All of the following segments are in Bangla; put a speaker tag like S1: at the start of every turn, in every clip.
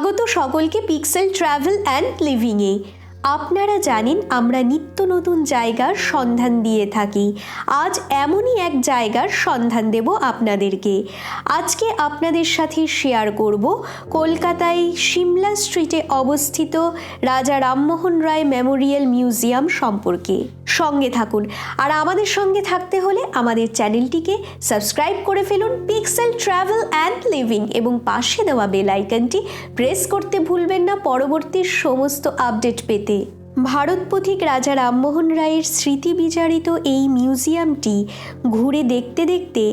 S1: স্বাগত সকলকে পিক্সেল ট্রাভেল অ্যান্ড লিভিংয়ে। আপনারা জানেন আমরা নিত্য নতুন জায়গার সন্ধান দিয়ে থাকি। আজ এমনই এক জায়গার সন্ধান দেব আপনাদেরকে। আজকে আপনাদের সাথে শেয়ার করব কলকাতায় সিমলা স্ট্রিটে অবস্থিত রাজা রামমোহন রায় মেমোরিয়াল মিউজিয়াম সম্পর্কে। সঙ্গে থাকুন, আর আমাদের সঙ্গে থাকতে হলে আমাদের চ্যানেলটিকে সাবস্ক্রাইব করে ফেলুন পিক্সেল ট্রাভেল অ্যান্ড লিভিং, এবং পাশে দেওয়া বেল আইকনটি প্রেস করতে ভুলবেন না পরবর্তী সমস্ত আপডেট পেতে। ভারত পথিক রাজা রামমোহন রায়ের স্মৃতি বিজড়িত এই মিউজিয়ামটি ঘুরে দেখতে দেখতে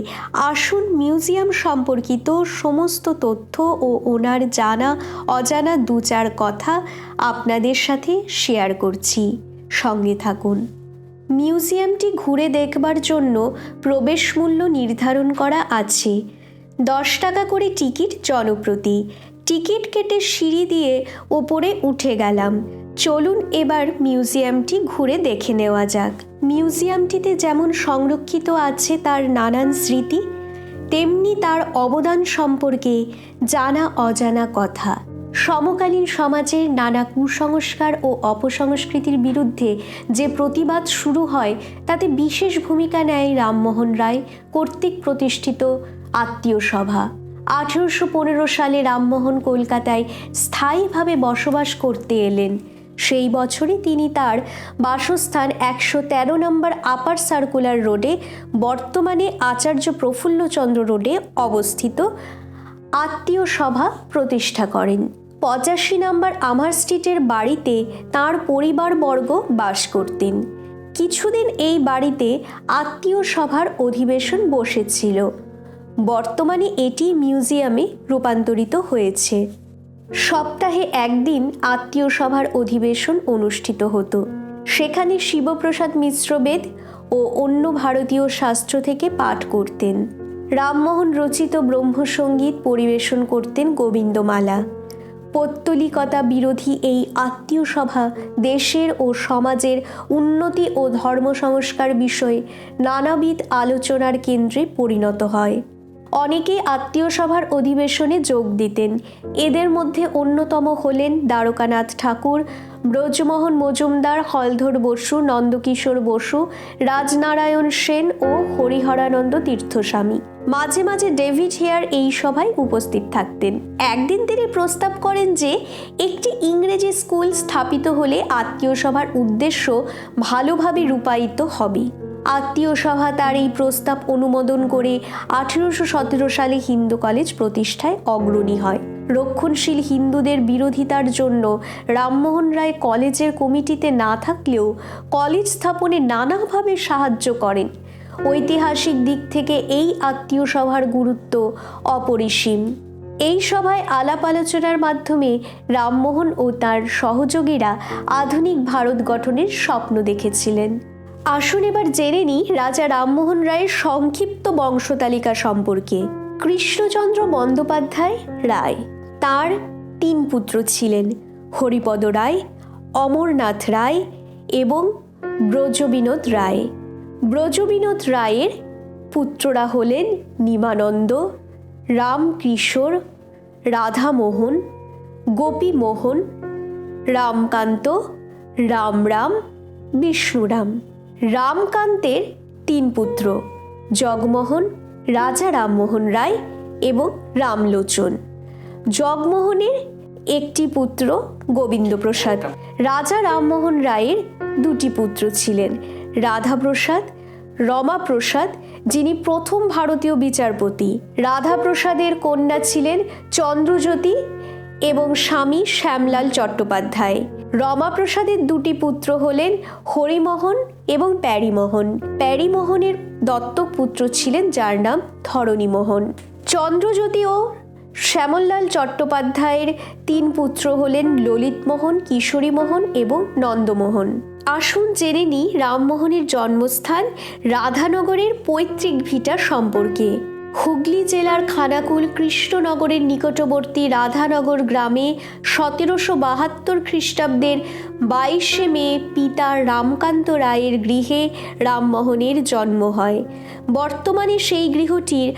S1: আসুন মিউজিয়াম সম্পর্কিত সমস্ত তথ্য ও ওনার জানা অজানা দু চার কথা আপনাদের সাথে শেয়ার করছি। সঙ্গে থাকুন। মিউজিয়ামটি ঘুরে দেখবার জন্য প্রবেশ মূল্য নির্ধারণ করা আছে। 10 টাকা করে টিকিট জনপ্রতি। টিকিট কেটে সিঁড়ি দিয়ে ওপরে উঠে গেলাম। চলুন এবার মিউজিয়ামটি ঘুরে দেখে নেওয়া যাক। মিউজিয়ামটিতে যেমন সংরক্ষিত আছে তার নানান স্মৃতি, তেমনি তার অবদান সম্পর্কে জানা অজানা কথা। সমকালীন সমাজের নানা কুসংস্কার ও অপসংস্কৃতির বিরুদ্ধে যে প্রতিবাদ শুরু হয় তাতে বিশেষ ভূমিকা নেয় রামমোহন রায় কর্তৃক প্রতিষ্ঠিত আত্মীয় সভা। 1815 সালে রামমোহন কলকাতায় স্থায়ীভাবে বসবাস করতে এলেন। সেই বছরই তিনি তার বাসস্থান 113 নম্বর আপার সার্কুলার রোডে, বর্তমানে আচার্য প্রফুল্লচন্দ্র রোডে অবস্থিত আত্মীয় সভা প্রতিষ্ঠা করেন। 85 নম্বর আমার স্ট্রিটের বাড়িতে তাঁর পরিবারবর্গ বাস করতেন। কিছুদিন এই বাড়িতে আত্মীয় সভার অধিবেশন বসেছিল। বর্তমানে এটি মিউজিয়ামে রূপান্তরিত হয়েছে। সপ্তাহে একদিন আত্মীয় সভার অধিবেশন অনুষ্ঠিত হতো। সেখানে শিবপ্রসাদ মিশ্র বেদ ও অন্য ভারতীয় শাস্ত্র থেকে পাঠ করতেন। রামমোহন রচিত ব্রহ্মসঙ্গীত পরিবেশন করতেন গোবিন্দমালা। পৌত্তলিকতা বিরোধী এই আত্মীয় সভা দেশের ও সমাজের উন্নতি ও ধর্ম সংস্কার বিষয়ে নানাবিধ আলোচনার কেন্দ্রে পরিণত হয়। অনেকেই আত্মীয় সভার অধিবেশনে যোগ দিতেন। এদের মধ্যে অন্যতম হলেন দ্বারকানাথ ঠাকুর, ব্রজমোহন মজুমদার, হলধর বসু, নন্দকিশোর বসু, রাজনারায়ণ সেন ও হরিহরানন্দ তীর্থস্বামী। মাঝে মাঝে ডেভিড হেয়ার এই সভায় উপস্থিত থাকতেন। একদিন তিনি প্রস্তাব করেন যে একটি ইংরেজি স্কুল স্থাপিত হলে আত্মীয় সভার উদ্দেশ্য ভালোভাবে রূপায়িত হবে। আত্মীয় সভা তার এই প্রস্তাব অনুমোদন করে 1817 সালে হিন্দু কলেজ প্রতিষ্ঠায় অগ্রণী হয়। রক্ষণশীল হিন্দুদের বিরোধিতার জন্য রামমোহন রায় কলেজের কমিটিতে না থাকলেও কলেজ স্থাপনে নানাভাবে সাহায্য করেন। ঐতিহাসিক দিক থেকে এই আত্মীয় সভার গুরুত্ব অপরিসীম। এই সভায় আলাপ আলোচনার মাধ্যমে রামমোহন ও তার সহযোগীরা আধুনিক ভারত গঠনের স্বপ্ন দেখেছিলেন। আসুন এবার জেনে নিই রাজা রামমোহন রায়ের সংক্ষিপ্ত বংশতালিকা সম্পর্কে। কৃষ্ণচন্দ্র বন্দ্যোপাধ্যায় রায়, তার 3 পুত্র ছিলেন, হরিপদ রায়, অমরনাথ রায় এবং ব্রজবিনোদ রায়। ব্রজবিনোদ রায়ের পুত্ররা হলেন নিমানন্দ, রামকিশোর, রাধামোহন, গোপীমোহন, রামকান্ত, রামরাম, বিষ্ণুরাম। রামকান্তের 3 পুত্র, জগমোহন, রাজা রামমোহন রায় এবং রামলোচন। জগমোহনের একটি পুত্র গোবিন্দপ্রসাদ। রাজা রামমোহন রায়ের 2টি পুত্র ছিলেন, রাধাপ্রসাদ, রমাপ্রসাদ, যিনি প্রথম ভারতীয় বিচারপতি। রাধাপ্রসাদের কন্যা ছিলেন চন্দ্রজ্যোতি এবং স্বামী শ্যামলাল চট্টোপাধ্যায়। রমাপ্রসাদের 2টি পুত্র হলেন হরিমোহন এবং প্যারীমোহন। প্যারীমোহনের দত্তক পুত্র ছিলেন যার নাম ধরণীমোহন। চন্দ্রজ্যোতি ও শ্যামললাল চট্টোপাধ্যায়ের 3 পুত্র হলেন ললিতমোহন, কিশোরীমোহন এবং নন্দমোহন। আসুন জেনে নিই রামমোহনের জন্মস্থান রাধানগরের পৈতৃক ভিটা সম্পর্কে। হুগলি জেলার খানাকুল কৃষ্ণনগরের নিকটবর্তী রাধানগর গ্রামে 1772 খ্রিস্টাব্দের 22শে মে পিতা রামকান্ত রায়ের গৃহে রামমোহনের জন্ম হয়। বর্তমানে সেই গৃহটির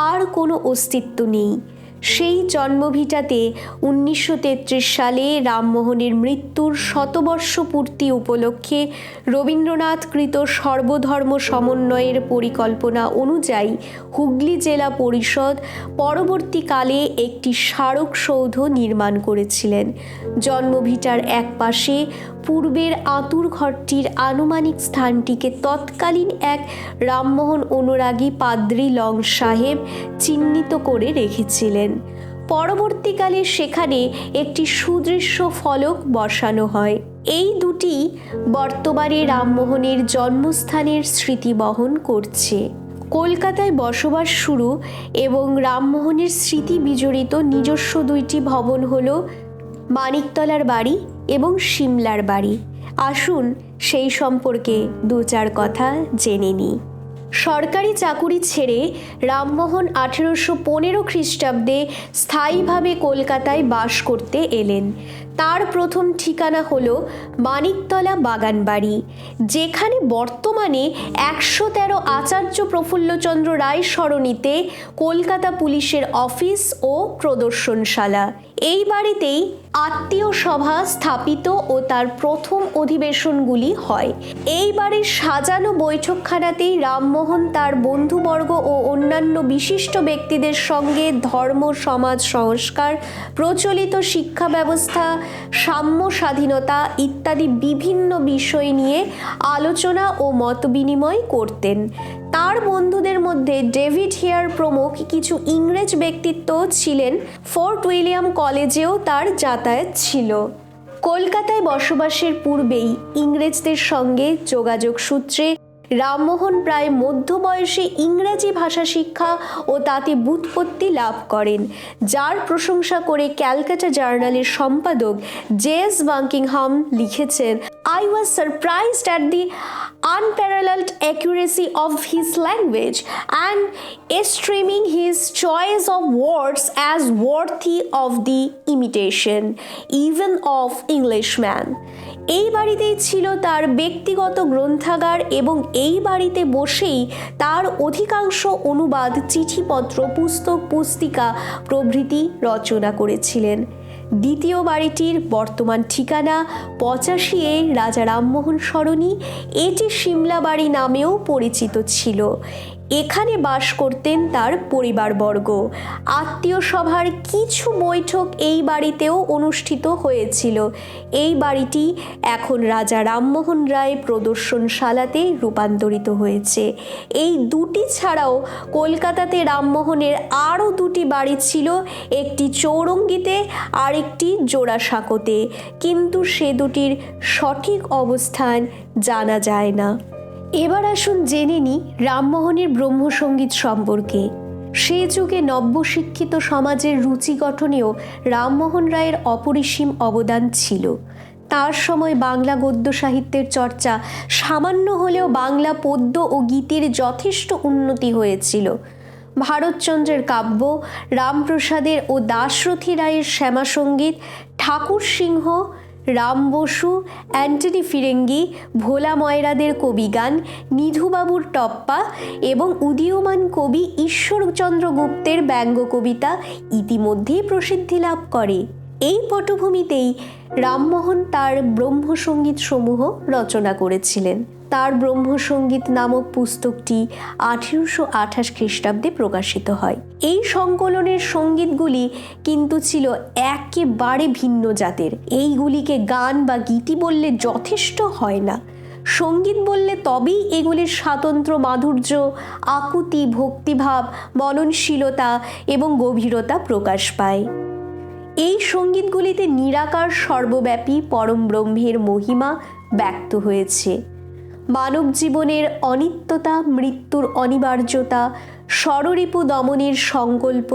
S1: আর কোনো অস্তিত্ব নেই। সেই জন্মভিটাতে 1933 সালে রামমোহনের মৃত্যুর শতবর্ষ পূর্তি উপলক্ষে রবীন্দ্রনাথকৃত সর্বধর্ম সমন্বয়ের পরিকল্পনা অনুযায়ী হুগলি জেলা পরিষদ পরবর্তীকালে একটি স্মারকসৌধ নির্মাণ করেছিলেন। জন্মভিটার এক পাশে পূর্বের আঁতুর ঘরটির আনুমানিক স্থানটিকে তৎকালীন এক রামমোহন অনুরাগী পাদ্রী লং সাহেব চিহ্নিত করে রেখেছিলেন। পরবর্তীকালে সেখানে একটি সুদৃশ্য ফলক বসানো হয়। এই দুটি বর্তমানে রামমোহনের জন্মস্থানের স্মৃতি বহন করছে। কলকাতায় বসবাস শুরু এবং রামমোহনের স্মৃতি বিজড়িত নিজস্ব দুইটি ভবন হল মানিকতলার বাড়ি এবং সিমলার বাড়ি। আসুন সেই সম্পর্কে দু চার কথা জেনে নিই। সরকারি চাকুরি ছেড়ে রামমোহন 1815 খ্রিস্টাব্দে স্থায়ীভাবে কলকাতায় বাস করতে এলেন। তার প্রথম ঠিকানা হলো মানিকতলা বাগানবাড়ি, যেখানে বর্তমানে 113 আচার্য প্রফুল্লচন্দ্র রায় সরণিতে কলকাতা পুলিশের অফিস ও প্রদর্শনশালা। এই বাড়িতেই আত্মীয় সভা স্থাপিত ও তার প্রথম অধিবেশনগুলি হয়। এই বাড়ির সাজানো বৈঠকখানাতেই রামমোহন তার বন্ধুবর্গ ও অন্যান্য বিশিষ্ট ব্যক্তিদের সঙ্গে ধর্ম, সমাজ সংস্কার, প্রচলিত শিক্ষা ব্যবস্থা, সাম্য, স্বাধীনতা ইত্যাদি বিভিন্ন বিষয় নিয়ে আলোচনা ও মতবিনিময় করতেন। তার বন্ধুদের মধ্যে ডেভিড হেয়ার প্রমুখ কিছু ইংরেজ ব্যক্তিত্ব ছিলেন। ফোর্ট উইলিয়াম কলেজেও তার যাতায়াত ছিল। কলকাতায় বসবাসের পূর্বেই ইংরেজদের সঙ্গে যোগাযোগ সূত্রে রামমোহন প্রায় মধ্যবয়সে ইংরেজি ভাষা শিক্ষা ও তাতে ব্যুৎপত্তি লাভ করেন, যার প্রশংসা করে ক্যালকাটা জার্নালের সম্পাদক জে.এস. বাকিংহাম লিখেছেন, I was surprised at the unparalleled accuracy of his language and esteeming his choice of words as worthy of the imitation, even of Englishmen. এই বাড়িতেই ছিল তার ব্যক্তিগত গ্রন্থাগার এবং এই বাড়িতে বসেই তার অধিকাংশ অনুবাদ, চিঠিপত্র, পুস্তক, পুস্তিকা প্রভৃতি রচনা করেছিলেন। দ্বিতীয় বাড়িটির বর্তমান ঠিকানা 85 রাজা রামমোহন সরণি। এটি সিমলা বাড়ি নামেও পরিচিত ছিল। এখানে বাস করতেন তার পরিবারবর্গ। আত্মীয় সভার কিছু বৈঠক এই বাড়িতেও অনুষ্ঠিত হয়েছিল। এই বাড়িটি এখন রাজা রামমোহন রায় প্রদর্শনশালাতে রূপান্তরিত হয়েছে। এই দুটি ছাড়াও কলকাতাতে রামমোহনের আরও দুটি বাড়ি ছিল, একটি চৌরঙ্গিতে আর একটি জোড়াসাঁকোতে, কিন্তু সে দুটির সঠিক অবস্থান জানা যায় না। এবার আসুন জেনে নিই রামমোহনের ব্রহ্মসঙ্গীত সম্পর্কে। সে যুগে নব্যশিক্ষিত সমাজের রুচি গঠনেও রামমোহন রায়ের অপরিসীম অবদান ছিল। তার সময় বাংলা গদ্য সাহিত্যের চর্চা সামান্য হলেও বাংলা পদ্য ও গীতের যথেষ্ট উন্নতি হয়েছিল। ভারতচন্দ্রের কাব্য, রামপ্রসাদের ও দাশরথী রায়ের শ্যামাসঙ্গীত, ঠাকুর সিংহ, রাম বসু, অ্যান্টনি ফিরেঙ্গি, ভোলা ময়রাদের কবিগান, নিধুবাবুর টপ্পা এবং উদীয়মান কবি ঈশ্বরচন্দ্র গুপ্তের ব্যঙ্গ কবিতা ইতিমধ্যেই প্রসিদ্ধি লাভ করে। এই পটভূমিতেই রামমোহন তার ব্রহ্মসঙ্গীত সমূহ রচনা করেছিলেন। তার ব্রহ্মসঙ্গীত নামক পুস্তকটি 1828 খ্রিস্টাব্দে প্রকাশিত হয়। এই সংকলনের সঙ্গীতগুলি কিন্তু ছিল একেবারে ভিন্ন জাতের। এইগুলিকে গান বা গীতি বললে যথেষ্ট হয় না। সঙ্গীত বললে তবেই এগুলির স্বাতন্ত্র্য মাধুর্য, আকুতি, ভক্তিভাব, মননশীলতা এবং গভীরতা প্রকাশ পায়। এই সঙ্গীতগুলিতে নিরাকার সর্বব্যাপী পরম ব্রহ্মের মহিমা ব্যক্ত হয়েছে। মানব জীবনের অনিত্যতা, মৃত্যুর অনিবার্যতা, ষড়রিপু দমনের সংকল্প,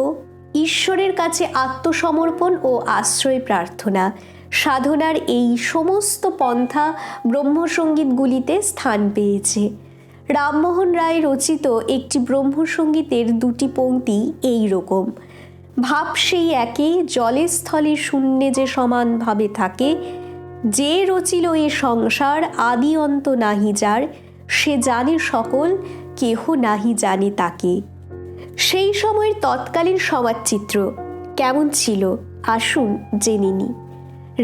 S1: ঈশ্বরের কাছে আত্মসমর্পণ ও আশ্রয় প্রার্থনা, সাধনার এই সমস্ত পন্থা ব্রহ্মসঙ্গীতগুলিতে স্থান পেয়েছে। রামমোহন রায় রচিত একটি ব্রহ্মসঙ্গীতের দুটি পংক্তি এই রকম: ভাব সেই একে, জলে স্থলে শূন্যে যে সমানভাবে থাকে, যে রচিল এ সংসার, আদি অন্ত নাহি যার, সে জানে সকল, কেহ নাহি জানে তাকে। সেই সময়ের তৎকালীন সমাজচিত্র কেমন ছিল আসুন জেনে নিই।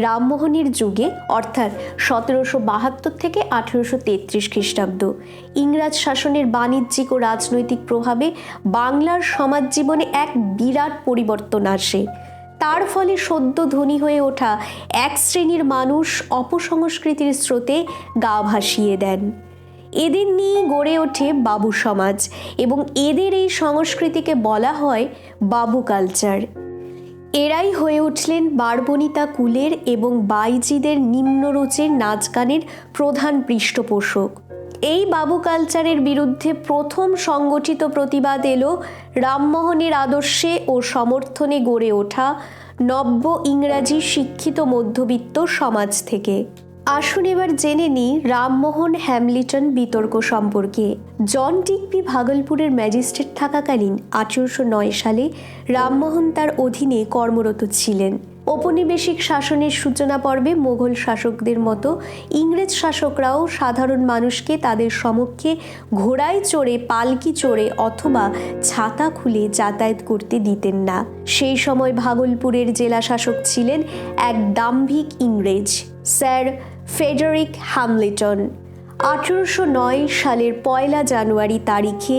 S1: রামমোহনের যুগে অর্থাৎ 1772 থেকে 1833 খ্রিস্টাব্দ ইংরাজ শাসনের বাণিজ্যিক ও রাজনৈতিক প্রভাবে বাংলার সমাজ জীবনে এক বিরাট পরিবর্তন আসে। তার ফলে সদ্য ধনী হয়ে ওঠা এক শ্রেণীর মানুষ অপসংস্কৃতির স্রোতে গা ভাসিয়ে দেন। এদের নিয়ে গড়ে ওঠে বাবু সমাজ এবং এদের এই সংস্কৃতিকে বলা হয় বাবু কালচার। এরাই হয়ে উঠলেন বারবনিতা কুলের এবং বাইজিদের নিম্নরুচের নাচ গানের প্রধান পৃষ্ঠপোষক। এই বাবু কালচারের বিরুদ্ধে প্রথম সংগঠিত প্রতিবাদ এলো রামমোহনের আদর্শে ও সমর্থনে গড়ে ওঠা নব্য ইংরাজি শিক্ষিত মধ্যবিত্ত সমাজ থেকে। আসুন এবার জেনে নিই রামমোহন হ্যামলিটন বিতর্ক সম্পর্কে। জন ডিগবি ভাগলপুরের ম্যাজিস্ট্রেট থাকাকালীন 1809 সালে রামমোহন তার অধীনে কর্মরত ছিলেন। ঔপনিবেশিক শাসনের সূচনা পর্বে মোগল শাসকদের মতো ইংরেজ শাসকরাও সাধারণ মানুষকে তাদের সমক্ষে ঘোড়ায় চড়ে, পালকি চড়ে অথবা ছাতা খুলে যাতায়াত করতে দিতেন না। সেই সময় ভাগলপুরের জেলা শাসক ছিলেন এক দাম্ভিক ইংরেজ, স্যার ফ্রেডারিক হ্যামলিটন। 1809 সালের 1 জানুয়ারি তারিখে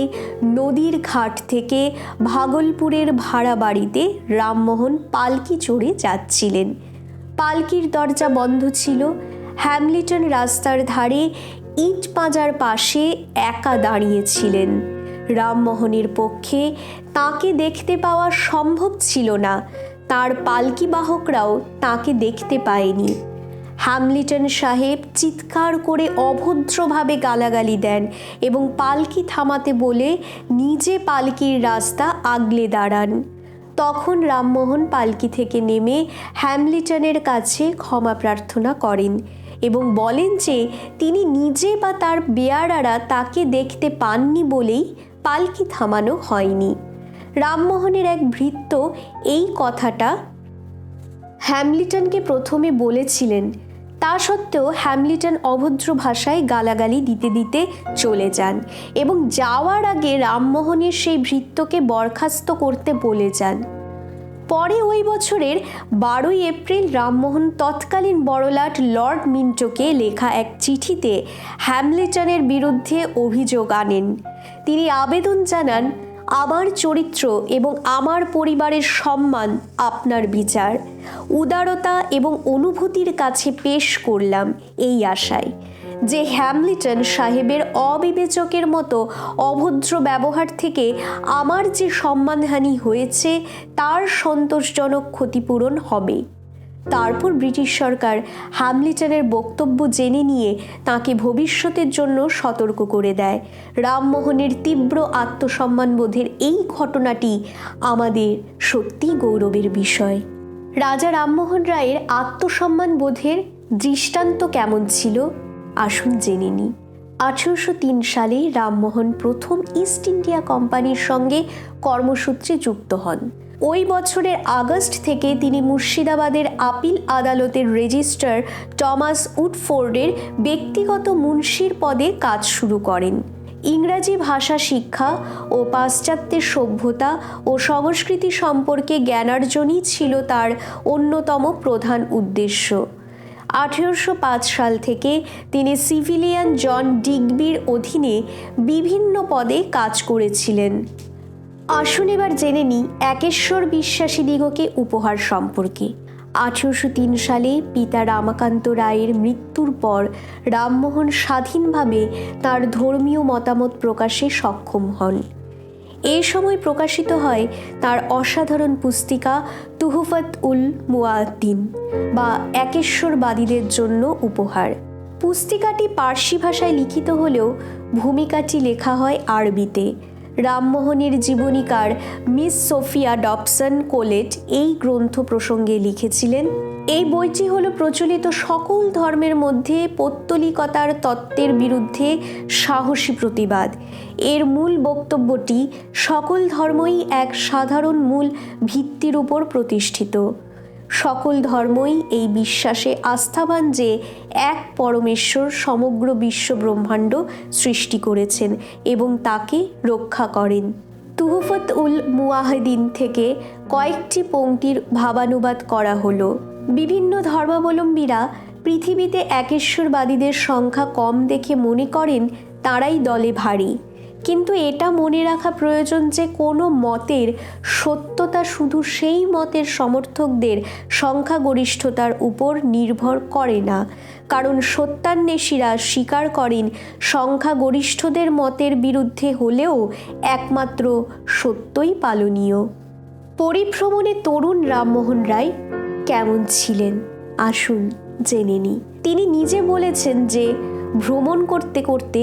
S1: নদীর ঘাট থেকে ভাগলপুরের ভাড়া বাড়িতে রামমোহন পালকি চড়ে যাচ্ছিলেন। পালকির দরজা বন্ধ ছিল। হ্যামলিটন রাস্তার ধারে ইট পাঁজার পাশে একা দাঁড়িয়েছিলেন। রামমোহনের পক্ষে তাকে দেখতে পাওয়া সম্ভব ছিল না, তার পালকি বাহকরাও তাকে দেখতে পায়নি। হ্যামলিটন সাহেব চিৎকার করে অভদ্রভাবে গালাগালি দেন এবং পালকি থামাতে বলে নিজে পালকির রাস্তা আগলে দাঁড়ান। তখন রামমোহন পালকি থেকে নেমে হ্যামলিটনের কাছে ক্ষমা প্রার্থনা করেন এবং বলেন যে তিনি নিজে বা তার বেয়ারারা তাকে দেখতে পাননি বলেই পালকি থামানো হয়নি। রামমোহনের এক ভৃত্য এই কথাটা হ্যামলিটনকে প্রথমে বলেছিলেন। তা সত্ত্বেও হ্যামলিটন অভদ্র ভাষায় গালাগালি দিতে দিতে চলে যান এবং যাওয়ার আগে রামমোহনের সেই ভৃত্যকে বরখাস্ত করতে বলে যান। পরে ওই বছরের 12 এপ্রিল রামমোহন তৎকালীন বড়লাট লর্ড মিন্টোকে লেখা এক চিঠিতে হ্যামলিটনের বিরুদ্ধে অভিযোগ আনেন। তিনি আবেদন জানান, আমার চরিত্র এবং আমার পরিবারের সম্মান আপনার বিচার, উদারতা এবং অনুভূতির কাছে পেশ করলাম এই আশায় যে হ্যামলিটন সাহেবের অবিবেচকের মতো অভদ্র ব্যবহার থেকে আমার যে সম্মানহানি হয়েছে তার সন্তোষজনক ক্ষতিপূরণ হবে। তারপর ব্রিটিশ সরকার হ্যামলিটনের বক্তব্য জেনে নিয়ে তাকে ভবিষ্যতের জন্য সতর্ক করে দেয়। রামমোহনের তীব্র আত্মসম্মানবোধের এই ঘটনাটি আমাদের সত্যি গৌরবের বিষয়। রাজা রামমোহন রায়ের আত্মসম্মানবোধের দৃষ্টান্ত কেমন ছিল আসুন জেনে নিই। 1803 সালে রামমোহন প্রথম ইস্ট ইন্ডিয়া কোম্পানির সঙ্গে কর্মসূত্রে যুক্ত হন। ওই বছরের আগস্ট থেকে তিনি মুর্শিদাবাদের আপিল আদালতের রেজিস্ট্রার টমাস উডফোর্ডের ব্যক্তিগত মুন্সির পদে কাজ শুরু করেন। ইংরাজি ভাষা শিক্ষা ও পাশ্চাত্যের সভ্যতা ও সংস্কৃতি সম্পর্কে জ্ঞানার্জনই ছিল তার অন্যতম প্রধান উদ্দেশ্য। 1805 সাল থেকে তিনি সিভিলিয়ান জন ডিগবির অধীনে বিভিন্ন পদে কাজ করেছিলেন। আসুন এবার জেনে নিই একেশ্বর বিশ্বাসীদিগকে উপহার সম্পর্কে। 1803 সালে পিতা রামাকান্ত রায়ের মৃত্যুর পর রামমোহন স্বাধীনভাবে তার ধর্মীয় মতামত প্রকাশে সক্ষম হন। এই সময় প্রকাশিত হয় তার অসাধারণ পুস্তিকা তুহফাত উল মুয়াদ্দিন বা একেশ্বরবাদীদের জন্য উপহার। পুস্তিকাটি পার্সি ভাষায় লিখিত হলেও ভূমিকাটি লেখা হয় আরবিতে। রামমোহনের জীবনীকার মিস সোফিয়া ডবসন কোলেট এই গ্রন্থ প্রসঙ্গে লিখেছিলেন, এই বইটি হলো প্রচলিত সকল ধর্মের মধ্যে পৌত্তলিকতার তত্ত্বের বিরুদ্ধে সাহসী প্রতিবাদ। এর মূল বক্তব্যটি সকল ধর্মই এক সাধারণ মূল ভিত্তির উপর প্রতিষ্ঠিত। সকল ধর্মই এই বিশ্বাসে আস্থাবান যে এক পরমেশ্বর সমগ্র বিশ্ব ব্রহ্মাণ্ড সৃষ্টি করেছেন এবং তাকে রক্ষা করেন। তুহফত উল মুওয়াহিদিন থেকে কয়েকটি পংক্তির ভাবানুবাদ করা হলো। বিভিন্ন ধর্মাবলম্বীরা পৃথিবীতে একেশ্বরবাদীদের সংখ্যা কম দেখে মনে করেন তারাই দলে ভারী, কিন্তু এটা মনে রাখা প্রয়োজন যে কোনো মতের সত্যতা শুধু সেই মতের সমর্থকদের সংখ্যাগরিষ্ঠতার উপর নির্ভর করে না, কারণ সত্যান্বেষীরা স্বীকার করেন সংখ্যাগরিষ্ঠদের মতের বিরুদ্ধে হলেও একমাত্র সত্যই পালনীয়। পরিভ্রমণে তরুণ রামমোহন রায় কেমন ছিলেন আসুন জেনে নিই। তিনি নিজে বলেছেন যে ভ্রমণ করতে করতে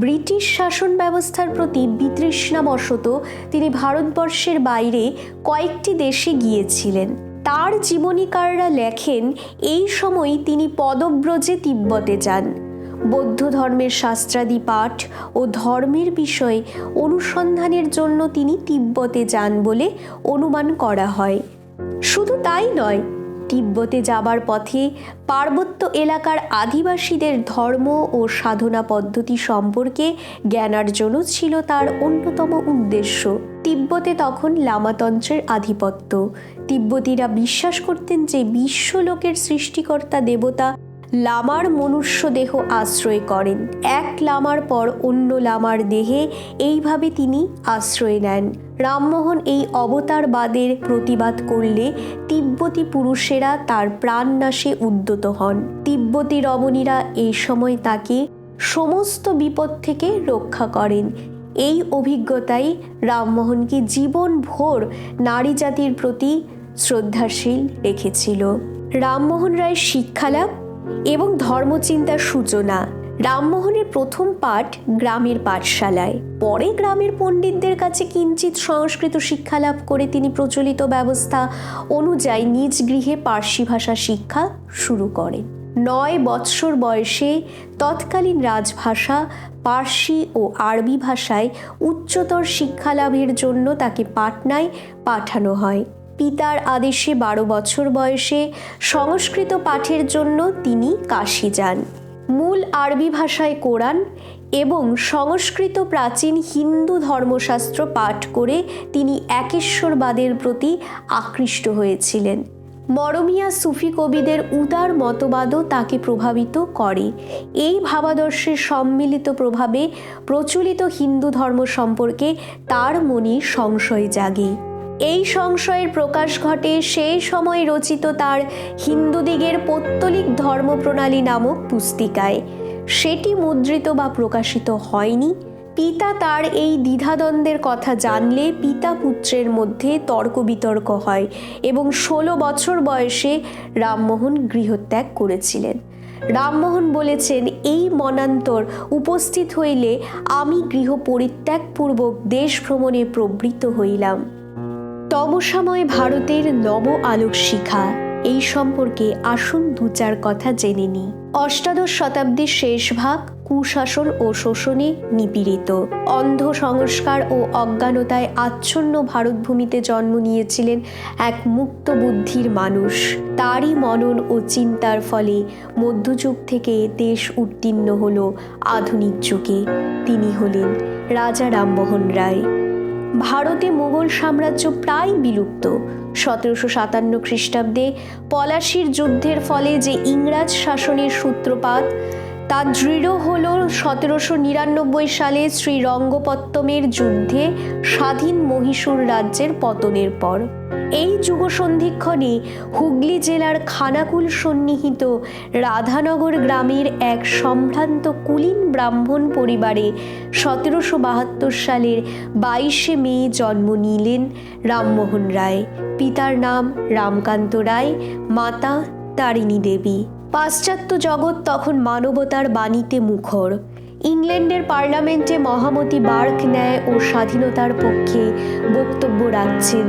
S1: ব্রিটিশ শাসন ব্যবস্থার প্রতি বিতৃষ্ণাবশত তিনি ভারতবর্ষের বাইরে কয়েকটি দেশে গিয়েছিলেন। তার জীবনীকাররা লেখেন এই সময় তিনি পদব্রজে তিব্বতে যান। বৌদ্ধ ধর্মের শাস্ত্রাদি পাঠ ও ধর্মের বিষয়ে অনুসন্ধানের জন্য তিনি তিব্বতে যান বলে অনুমান করা হয়। শুধু তাই নয়, তিব্বতে যাবার পথে পার্বত্য এলাকার আদিবাসীদের ধর্ম ও সাধনা পদ্ধতি সম্পর্কে জ্ঞানার্জনও ছিল তার অন্যতম উদ্দেশ্য। তিব্বতে তখন লামাতন্ত্রের আধিপত্য। তিব্বতীরা বিশ্বাস করতেন যে বিশ্বলোকের সৃষ্টিকর্তা দেবতা লামার মনুষ্য দেহ আশ্রয় করেন। এক লামার পর অন্য লামার দেহে এইভাবে তিনি আশ্রয় নেন। রামমোহন এই অবতারবাদের প্রতিবাদ করলে তিব্বতী পুরুষেরা তার প্রাণনাশে উদ্যত হন। তিব্বতী রমণীরা এই সময় তাকে সমস্ত বিপদ থেকে রক্ষা করেন। এই অভিজ্ঞতাই রামমোহনকে জীবনভর নারী জাতির প্রতি শ্রদ্ধাশীল রেখেছিল। রামমোহন রায়ের শিক্ষালাভ এবং ধর্মচিন্তার সূচনা। রামমোহনের প্রথম পাঠ গ্রামের পাঠশালায়, পরে গ্রামের পণ্ডিতদের কাছে কিঞ্চিত সংস্কৃত শিক্ষা লাভ করে তিনি প্রচলিত ব্যবস্থা অনুযায়ী নিজ গৃহে পার্সি ভাষা শিক্ষা শুরু করেন। 9 বৎসর বয়সে তৎকালীন রাজভাষা পার্সি ও আরবি ভাষায় উচ্চতর শিক্ষা লাভের জন্য তাকে পাটনায় পাঠানো হয়। পিতার আদেশে 12 বছর বয়সে সংস্কৃত পাঠের জন্য তিনি কাশী যান। মূল আরবি ভাষায় কোরআন এবং সংস্কৃত প্রাচীন হিন্দু ধর্মশাস্ত্র পাঠ করে তিনি একেশ্বরবাদের প্রতি আকৃষ্ট হয়েছিলেন। মরমিয়া সুফি কবিদের উদার মতবাদও তাকে প্রভাবিত করে। এই ভাবাদর্শের সম্মিলিত প্রভাবে প্রচলিত হিন্দু ধর্ম সম্পর্কে তার মনে সংশয় জাগে। এই সংশয়ের প্রকাশ ঘটে সেই সময় রচিত তার হিন্দুদিগের পৌত্তলিক ধর্মপ্রণালী নামক পুস্তিকায়। সেটি মুদ্রিত বা প্রকাশিত হয়নি। পিতা তার এই দ্বিধাদ্বন্দ্বের কথা জানলে পিতা পুত্রের মধ্যে তর্ক বিতর্ক হয় এবং 16 বছর বয়সে রামমোহন গৃহত্যাগ করেছিলেন। রামমোহন বলেছেন, এই মনান্তর উপস্থিত হইলে আমি গৃহ পরিত্যাগপূর্বক দেশ ভ্রমণে প্রবৃত্ত হইলাম। তমসাময় ভারতের নব আলোক শিখা, এই সম্পর্কে আসুন 2-4 কথা জেনে নিই। অষ্টাদশ শতাব্দীর শেষ ভাগ কুশাসন ও শোষণে নিপীড়িত, অন্ধ সংস্কার ও অজ্ঞানতায় আচ্ছন্ন ভারতভূমিতে জন্ম নিয়েছিলেন এক মুক্ত বুদ্ধির মানুষ। তারই মনন ও চিন্তার ফলে মধ্যযুগ থেকে দেশ উত্তীর্ণ হল আধুনিক যুগে। তিনি হলেন রাজা রামমোহন রায়। ভারতে মুঘল সাম্রাজ্য প্রায় বিলুপ্ত। 1757 খ্রিস্টাব্দে পলাশির যুদ্ধের ফলে যে ইংরাজ শাসনের সূত্রপাত তা দৃঢ় হল 1799 সালে শ্রীরঙ্গপত্তমের যুদ্ধে স্বাধীন মহীশূর রাজ্যের পতনের পর। এই যুগসন্ধিক্ষণে হুগলি জেলার খানাকুল সন্নিহিত রাধানগর গ্রামের এক সম্ভ্রান্ত কুলীন ব্রাহ্মণ পরিবারে 1772 সালের 22শে মে জন্ম নিলেন রামমোহন রায়। পিতার নাম রামকান্ত রায়, মাতা তারিণী দেবী। পাশ্চাত্য জগৎ তখন মানবতার বাণীতে মুখর। ইংল্যান্ডের পার্লামেন্টে মহামতি বার্ক ন্যায় ও স্বাধীনতার পক্ষে বক্তব্য রাখছেন।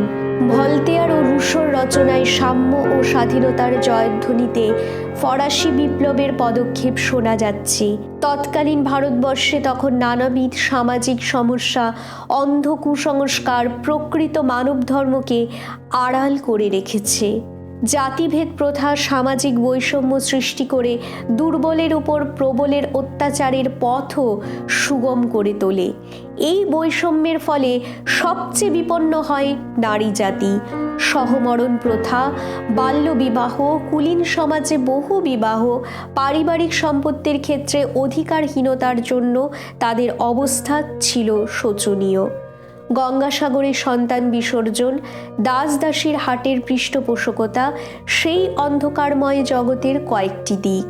S1: ভলতেয়ার ও রুশোর রচনায় সাম্য ও স্বাধীনতার জয়ধ্বনিতে ফরাসি বিপ্লবের পদক্ষেপ শোনা যাচ্ছে। তৎকালীন ভারতবর্ষে তখন নানাবিধ সামাজিক সমস্যা, অন্ধ কুসংস্কার প্রকৃত মানব ধর্মকে আড়াল করে রেখেছে। জাতিভেদ প্রথা সামাজিক বৈষম্য সৃষ্টি করে দুর্বলের উপর প্রবলের অত্যাচারের পথও সুগম করে তোলে। এই বৈষম্যের ফলে সবচেয়ে বিপন্ন হয় নারী জাতি। সহমরণ প্রথা, বাল্যবিবাহ, কুলীন সমাজে বহু বিবাহ, পারিবারিক সম্পত্তির ক্ষেত্রে অধিকারহীনতার জন্য তাদের অবস্থা ছিল শোচনীয়। গঙ্গাসাগরে সন্তান বিসর্জন, দাস দাসীর হাটের পৃষ্ঠপোষকতা সেই অন্ধকারময় জগতের কয়েকটি দিক।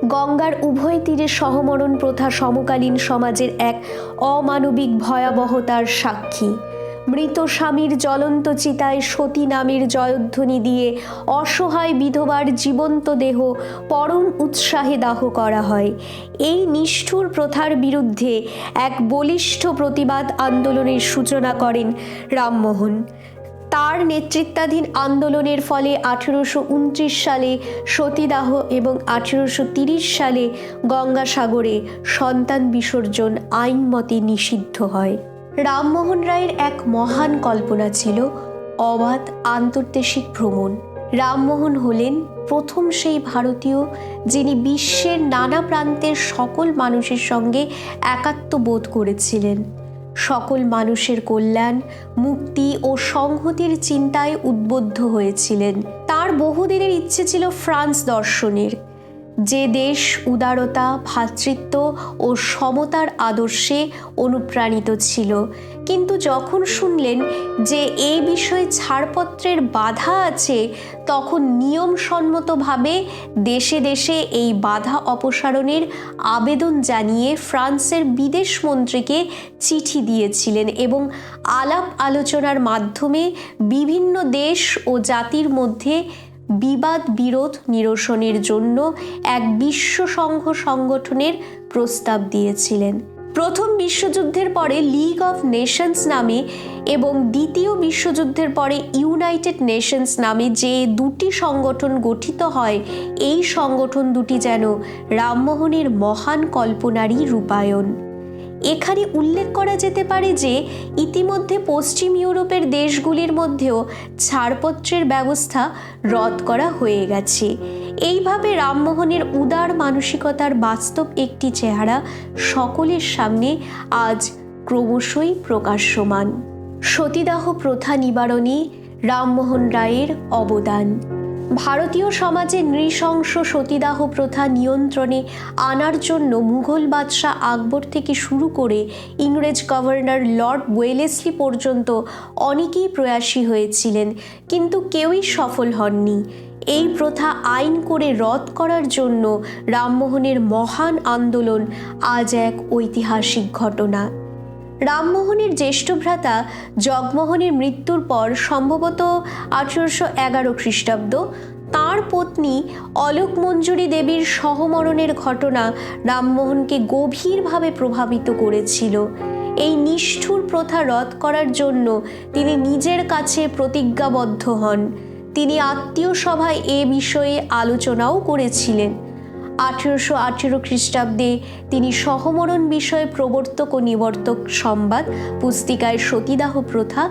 S1: গঙ্গার উভয় তীরে সহমরণ প্রথা সমকালীন সমাজের এক অমানবিক ভয়াবহতার সাক্ষী। মৃত স্বামীর জ্বলন্ত চিতায় সতী নামের জয়ধ্বনি দিয়ে অসহায় বিধবার জীবন্ত দেহ পরম উৎসাহে দাহ করা হয়। এই নিষ্ঠুর প্রথার বিরুদ্ধে এক বলিষ্ঠ প্রতিবাদ আন্দোলনের সূচনা করেন রামমোহন। তার নেতৃত্বাধীন আন্দোলনের ফলে 1829 সালে সতীদাহ এবং 1830 সালে গঙ্গাসাগরে সন্তান বিসর্জন আইনমতে নিষিদ্ধ হয়। রামমোহন রায়ের এক মহান কল্পনা ছিল অবাধ আন্তর্দেশিক ভ্রমণ। রামমোহন হলেন প্রথম সেই ভারতীয় যিনি বিশ্বের নানা প্রান্তের সকল মানুষের সঙ্গে একাত্ম বোধ করেছিলেন। সকল মানুষের কল্যাণ, মুক্তি ও সংহতির চিন্তায় উদ্বুদ্ধ হয়েছিলেন। তার বহুদিনের ইচ্ছে ছিল ফ্রান্স দর্শনের, যে দেশ উদারতা, ভ্রাতৃত্ব ও সমতার আদর্শে অনুপ্রাণিত ছিল। কিন্তু যখন শুনলেন যে এই বিষয়ে ছাড়পত্রের বাধা আছে, তখন নিয়মসম্মতভাবে দেশে দেশে এই বাধা অপসারণের আবেদন জানিয়ে ফ্রান্সের বিদেশ মন্ত্রীকে চিঠি দিয়েছিলেন এবং আলাপ আলোচনার মাধ্যমে বিভিন্ন দেশ ও জাতির মধ্যে বিবাদ বিরোধ নিরসনের জন্য এক বিশ্বসংঘ সংগঠনের প্রস্তাব দিয়েছিলেন। প্রথম বিশ্বযুদ্ধের পরে লিগ অফ নেশনস নামে এবং দ্বিতীয় বিশ্বযুদ্ধের পরে ইউনাইটেড নেশনস নামে যে দুটি সংগঠন গঠিত হয়, এই সংগঠন দুটি যেন রামমোহনের মহান কল্পনারই রূপায়ণ। এখানে উল্লেখ করা যেতে পারে যে ইতিমধ্যে পশ্চিম ইউরোপের দেশগুলির মধ্যেও ছাড়পত্রের ব্যবস্থা রদ করা হয়ে গেছে। এইভাবে রামমোহনের উদার মানসিকতার বাস্তব একটি চেহারা সকলের সামনে আজ ক্রমশই প্রকাশ্যমান। সতীদাহ প্রথা নিবারণে রামমোহন রায়ের অবদান। ভারতীয় সমাজে নৃশংস সতীদাহ প্রথা নিয়ন্ত্রণে আনার জন্য মুঘল বাদশাহ আকবর থেকে শুরু করে ইংরেজ গভর্নর লর্ড ওয়েলেসলি পর্যন্ত অনেকেই প্রয়াসী হয়েছিলেন, কিন্তু কেউই সফল হননি। এই প্রথা আইন করে রদ করার জন্য রামমোহনের মহান আন্দোলন আজ এক ঐতিহাসিক ঘটনা। রামমোহনের জ্যেষ্ঠ ভ্রাতা জগমোহনের মৃত্যুর পর সম্ভবত 1811 খ্রিস্টাব্দ তাঁর পত্নী অলোক মঞ্জুরি দেবীর সহমরণের ঘটনা রামমোহনকে গভীরভাবে প্রভাবিত করেছিল। এই নিষ্ঠুর প্রথা রদ করার জন্য তিনি নিজের কাছে প্রতিজ্ঞাবদ্ধ হন। তিনি আত্মীয় সভায় এ বিষয়ে আলোচনাও করেছিলেন। 1818 খ্রিস্টাব্দে তিনি সহমরণ বিষয়ে প্রবর্তক ও নিবর্তক সংবাদ পুস্তিকায় সতীদাহ প্রথা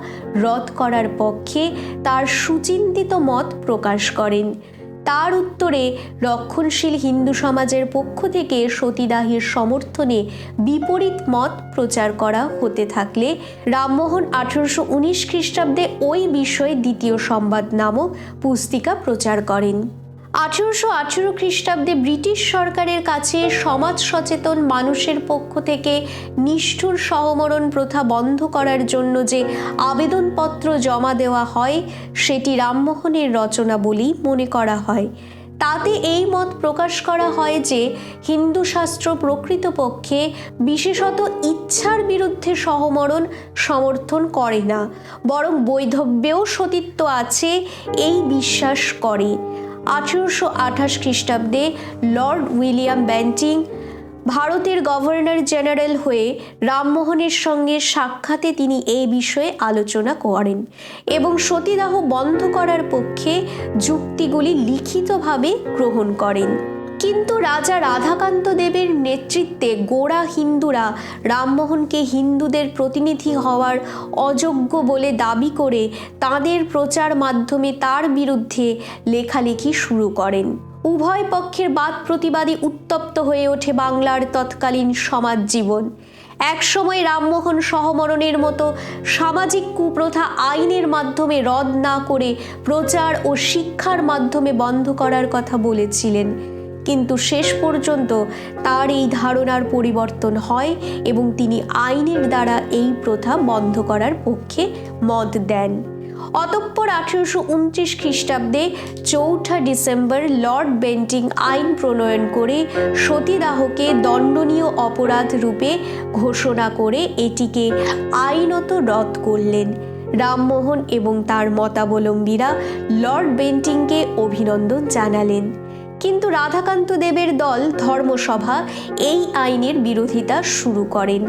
S1: রদ করার পক্ষে তার সুচিন্তিত মত প্রকাশ করেন। তার উত্তরে রক্ষণশীল হিন্দু সমাজের পক্ষ থেকে সতীদাহের সমর্থনে বিপরীত মত প্রচার করা হতে থাকলে রামমোহন 1819 খ্রিস্টাব্দে ওই বিষয়ে দ্বিতীয় সংবাদ নামক পুস্তিকা প্রচার করেন। 1818 খ্রিস্টাব্দে ব্রিটিশ সরকারের কাছে সমাজ সচেতন মানুষের পক্ষ থেকে নিষ্ঠুর সহমরণ প্রথা বন্ধ করার জন্য যে আবেদনপত্র জমা দেওয়া হয়, সেটি রামমোহনের রচনা বলেই মনে করা হয়। তাতে এই মত প্রকাশ করা হয় যে হিন্দু শাস্ত্র প্রকৃতপক্ষে বিশেষত ইচ্ছার বিরুদ্ধে সহমরণ সমর্থন করে না, বরং বৈধব্যেও সতীত্ব আছে এই বিশ্বাস করে। 1828 খ্রিস্টাব্দে লর্ড উইলিয়াম বেন্টিং ভারতের গভর্নর জেনারেল হয়ে রামমোহনের সঙ্গে সাক্ষাতে তিনি এই বিষয়ে আলোচনা করেন এবং সতীদাহ বন্ধ করার পক্ষে যুক্তিগুলি লিখিতভাবে গ্রহণ করেন। কিন্তু রাজা রাধাকান্ত দেবের নেতৃত্বে গোঁড়া হিন্দুরা রামমোহনকে হিন্দুদের প্রতিনিধি হওয়ার অযোগ্য বলে দাবি করে তাদের প্রচার মাধ্যমে তার বিরুদ্ধে লেখালেখি শুরু করেন। উভয় পক্ষের বাদ প্রতিবাদী উত্তপ্ত হয়ে ওঠে বাংলার তৎকালীন সমাজ জীবন। একসময় রামমোহন সহমরণের মতো সামাজিক কুপ্রথা আইনের মাধ্যমে রদ না করে প্রচার ও শিক্ষার মাধ্যমে বন্ধ করার কথা বলেছিলেন, কিন্তু শেষ পর্যন্ত তার এই ধারণার পরিবর্তন হয় এবং তিনি আইনের দ্বারা এই প্রথা বন্ধ করার পক্ষে মত দেন। অতঃপর 1829 খ্রিস্টাব্দে 4 ডিসেম্বর লর্ড বেন্টিং আইন প্রণয়ন করে সতীদাহকে দণ্ডনীয় অপরাধ রূপে ঘোষণা করে এটিকে আইনত রদ করলেন। রামমোহন এবং তার মতাবলম্বীরা লর্ড বেন্টিংকে অভিনন্দন জানালেন, কিন্তু রাধাকান্ত দেবের দল ধর্মসভা এই আইনের বিরোধিতা শুরু করেন।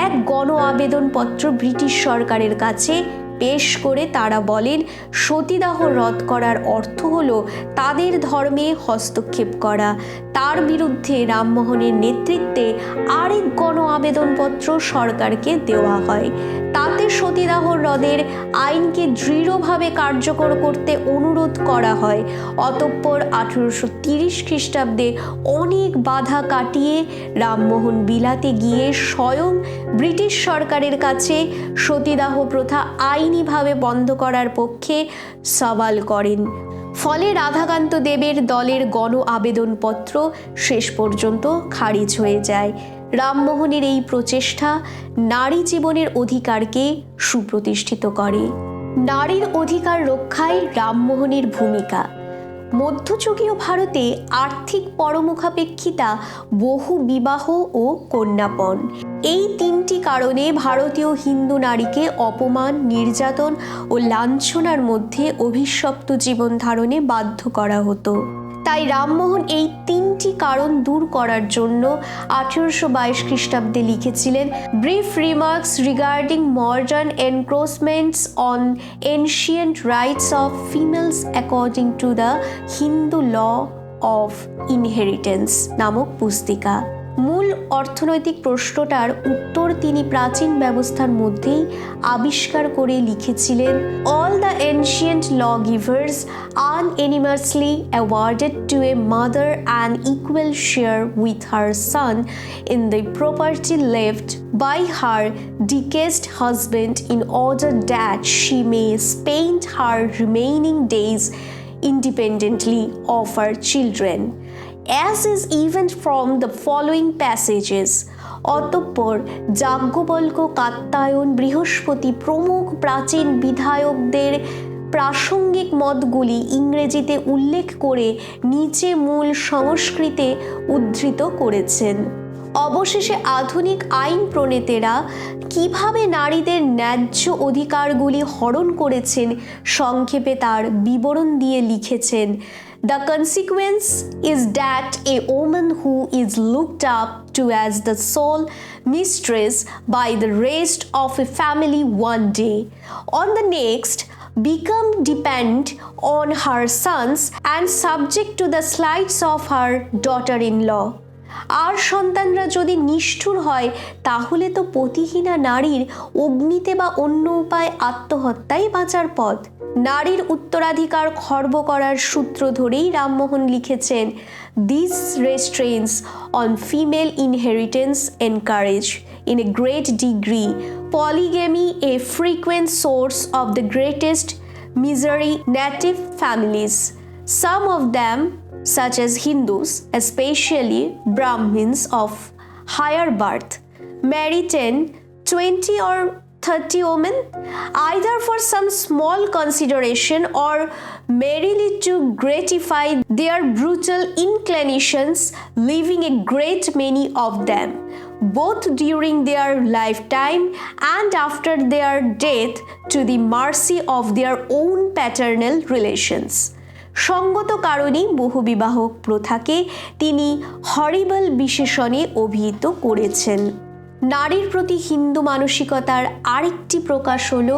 S1: এক গণ আবেদনপত্র ব্রিটিশ সরকারের কাছে পেশ করে তারা বলেন, সতীদাহ রদ করার অর্থ হলো তাদের ধর্মে হস্তক্ষেপ করা। তার বিরুদ্ধে রামমোহনের নেতৃত্বে আরেক গণ আবেদনপত্র সরকারকে দেওয়া হয়। তাতে সতীদাহ রদের আইনকে দৃঢ়ভাবে কার্যকর করতে অনুরোধ করা হয়। অতঃপর 1830 খ্রিস্টাব্দে অনেক বাধা কাটিয়ে রামমোহন বিলাতে গিয়ে স্বয়ং ব্রিটিশ সরকারের কাছে সতীদাহ প্রথা আইনিভাবে বন্ধ করার পক্ষে সওয়াল করেন। ফলে রাধাকান্ত দেবের দলের গণ আবেদনপত্র শেষ পর্যন্ত খারিজ হয়ে যায়। রামমোহনের এই প্রচেষ্টা নারী জীবনের অধিকারকে সুপ্রতিষ্ঠিত করে। নারীর অধিকার রক্ষায় রামমোহনের ভূমিকা। মধ্যযুগীয় ভারতে আর্থিক পরমুখাপেক্ষিতা, বহু বিবাহ ও কন্যাপণ, এই তিনটি কারণে ভারতীয় হিন্দু নারীকে অপমান, নির্যাতন ও লাঞ্ছনার মধ্যে অভিশপ্ত জীবন ধারণে বাধ্য করা হতো। তাই রামমোহন এই তিনটি কারণ দূর করার জন্য 1822 খ্রিস্টাব্দে লিখেছিলেন brief remarks regarding modern encroachments on ancient rights of females according to the Hindu law of inheritance নামক পুস্তিকা। মূল অর্থনৈতিক প্রশ্নটার উত্তর তিনি প্রাচীন ব্যবস্থার মধ্যেই আবিষ্কার করে লিখেছিলেন, all the ancient law givers unanimously awarded to a mother an equal share with her son in the property left by her deceased husband in order that she may spend her remaining days independently of her children, as is evident from the following passages. অতঃপর যাজ্ঞবল্ক্য, কাত্যায়ন, বৃহস্পতি প্রমুখ প্রাচীন বিধায়কদের প্রাসঙ্গিক মতগুলি ইংরেজিতে উল্লেখ করে নিচে মূল সংস্কৃতে উদ্ধৃত করেছেন। অবশেষে আধুনিক আইন প্রণেতারা কিভাবে নারীদের ন্যায্য অধিকারগুলি হরণ করেছেন সংক্ষেপে তার বিবরণ দিয়ে লিখেছেন, The consequence is that a woman who is looked up to as the sole mistress by the rest of a family one day, on the next become dependent on her sons and subject to the slights of her daughter-in-law. আর সন্তানরা যদি নিষ্ঠুর হয় তাহলে তো পতিহীনা নারীর অগ্নিতে বা অন্য উপায় আত্মহত্যাই বাঁচার পথ। নারীর উত্তরাধিকার খর্ব করার সূত্র ধরেই রামমোহন লিখেছেন, These restraints on female inheritance encourage in a great degree polygamy, a frequent source of the greatest misery native families. Some of them, such as Hindus, especially Brahmins of higher birth, marry 10, 20 or 30 women, either for some small consideration or merely to gratify their brutal inclinations, leaving a great many of them, both during their lifetime and after their death, to the mercy of their own paternal relations. সঙ্গত কারণেই বহুবিবাহ প্রথাকে তিনি হরিবল বিশেষণে অভিহিত করেছেন। নারীর প্রতি হিন্দু মানসিকতার আরেকটি প্রকাশ হল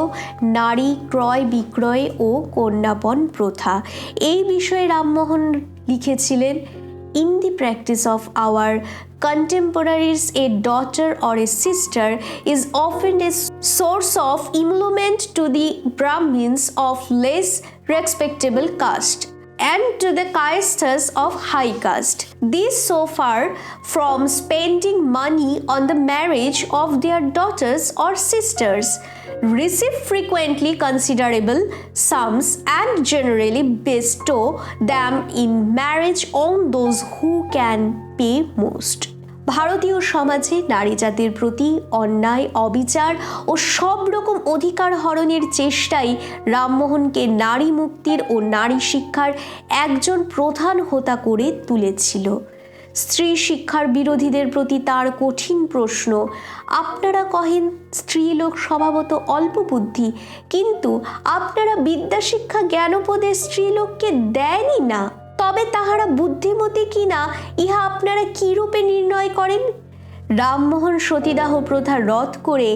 S1: নারী ক্রয় বিক্রয় ও কন্যাপণ প্রথা। এই বিষয়ে রামমোহন লিখেছিলেন, in the practice of our contemporaries, a daughter or a sister is often a source of emolument to the Brahmins of less respectable caste and to the Kayasthas of high caste. These, so far from spending money on the marriage of their daughters or sisters, receive frequently considerable sums and generally bestow them in marriage on those who can pay most. ভারতীয় সমাজে নারী জাতির প্রতি অন্যায়, অবিচার ও সব রকম অধিকার হরণের চেষ্টাই রামমোহনকে নারী মুক্তির ও নারী শিক্ষার একজন প্রধান হোতা করে তুলেছিল। স্ত্রী শিক্ষার বিরোধীদের প্রতি তার কঠিন প্রশ্ন, আপনারা কহেন স্ত্রীলোক স্বভাবত অল্প বুদ্ধি, কিন্তু আপনারা বিদ্যাশিক্ষা জ্ঞানোপদে স্ত্রীলোককে দেয়নি না, তবে তাহারা বুদ্ধিমতী কিনা ইহা আপনারা কি রূপে নির্ণয় করেন? রামমোহন সতীদাহ প্রথা রদ করে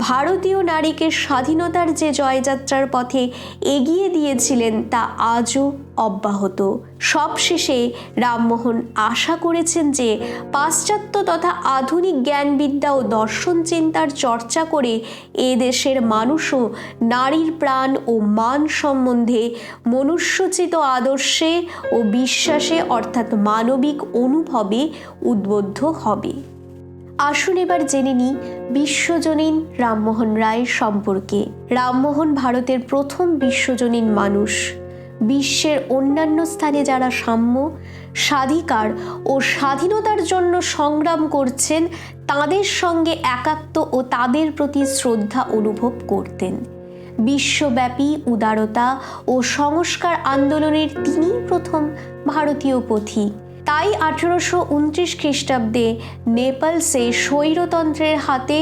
S1: ভারতীয় নারীকে স্বাধীনতার যে জয়যাত্রার পথে এগিয়ে দিয়েছিলেন তা আজও অব্যাহত। সবশেষে রামমোহন আশা করেছেন যে পাশ্চাত্য তথা আধুনিক জ্ঞানবিদ্যা ও দর্শন চিন্তার চর্চা করে এ দেশের মানুষও নারীর প্রাণ ও মান সম্বন্ধে মনুষ্যোচিত আদর্শে ও বিশ্বাসে অর্থাৎ মানবিক অনুভবে উদ্বুদ্ধ হবে। আসুন এবার জেনে নিই বিশ্বজনীন রামমোহন রায় সম্পর্কে। রামমোহন ভারতের প্রথম বিশ্বজনীন মানুষ। বিশ্বের অন্যান্য স্থানে যারা সাম্য, স্বাধিকার ও স্বাধীনতার জন্য সংগ্রাম করছেন তাদের সঙ্গে একাত্ম ও তাদের প্রতি শ্রদ্ধা অনুভব করতেন। বিশ্বব্যাপী উদারতা ও সংস্কার আন্দোলনের তিনিই প্রথম ভারতীয় পথিক। তাই 1829 খ্রিস্টাব্দে নেপালসে স্বৈরতন্ত্রের হাতে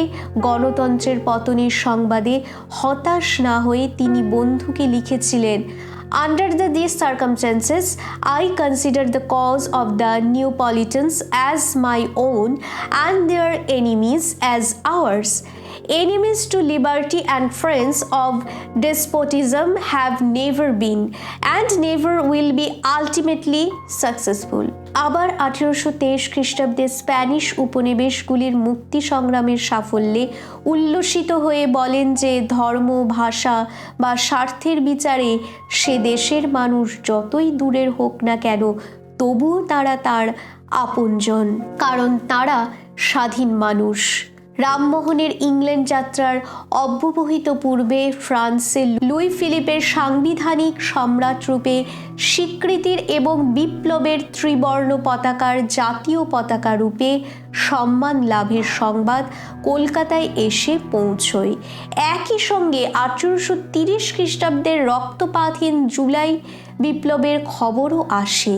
S1: গণতন্ত্রের পতনের সংবাদে হতাশ না হয়ে তিনি বন্ধুকে লিখেছিলেন, Under these circumstances, I consider the cause of the Neapolitans as my own and their enemies as ours. Enemies to liberty and friends of despotism have never been and never will be ultimately successful. আবার 1823 খ্রিস্টাব্দে স্প্যানিশ উপনিবেশগুলির মুক্তি সংগ্রামের সাফল্যে উল্লসিত হয়ে বলেন যে ধর্ম, ভাষা বা স্বার্থের বিচারে সে দেশের মানুষ যতই দূরের হোক না কেন তবুও তারা তার আপনজন, কারণ তারা স্বাধীন মানুষ। রামমোহনের ইংল্যান্ড যাত্রার অব্যবহিত পূর্বে ফ্রান্সে লুই ফিলিপের সাংবিধানিক সম্রাট রূপে স্বীকৃতির এবং বিপ্লবের ত্রিবর্ণ পতাকার জাতীয় পতাকা রূপে সম্মান লাভের সংবাদ কলকাতায় এসে পৌঁছয়। একই সঙ্গে 1830 খ্রিস্টাব্দের রক্তপাতহীন জুলাই বিপ্লবের খবরও আসে।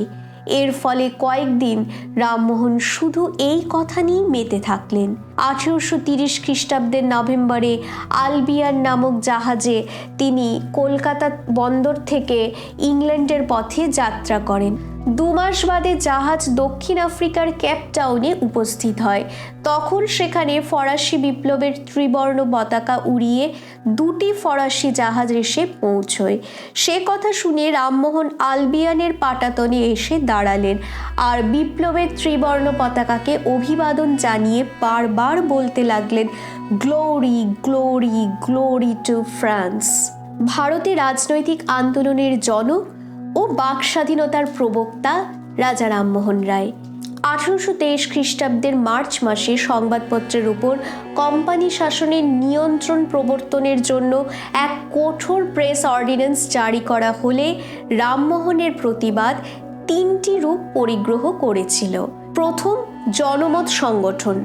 S1: এর ফলে কয়েকদিন রামমোহন শুধু এই কথা নিয়েই মেতে থাকলেন। 1830 খ্রিস্টাব্দের নভেম্বরে আলবিয়ান নামক জাহাজে তিনি কলকাতা বন্দর থেকে ইংল্যান্ডের পথে যাত্রা করেন। 2 মাস বাদে জাহাজ দক্ষিণ আফ্রিকার কেপটাউনে উপস্থিত হয়। তখন সেখানে ফরাসি বিপ্লবের ত্রিবর্ণ পতাকা উড়িয়ে 2টি ফরাসি জাহাজ এসে পৌঁছয়। সে কথা শুনে রামমোহন আলবিয়ানের পাটাতনে এসে দাঁড়ালেন আর বিপ্লবের ত্রিবর্ণ পতাকাকে অভিবাদন জানিয়ে বারবার বলতে লাগলেন, glory glory glory two France. ভারতে রাজনৈতিক আন্দোলনের জনক ও বাক স্বাধীনতার প্রবক্তা রাজা রামমোহন রায়। 1823 খ্রিস্টাব্দের মার্চ মাসে সংবাদপত্রের উপর কোম্পানি শাসনের নিয়ন্ত্রণ প্রবর্তনের জন্য এক কঠোর প্রেস অর্ডিন্যান্স জারি করা হলে রামমোহনের প্রতিবাদ 3টি রূপ পরিগ্রহ করেছিল। প্রথম, জনমত সংগঠন।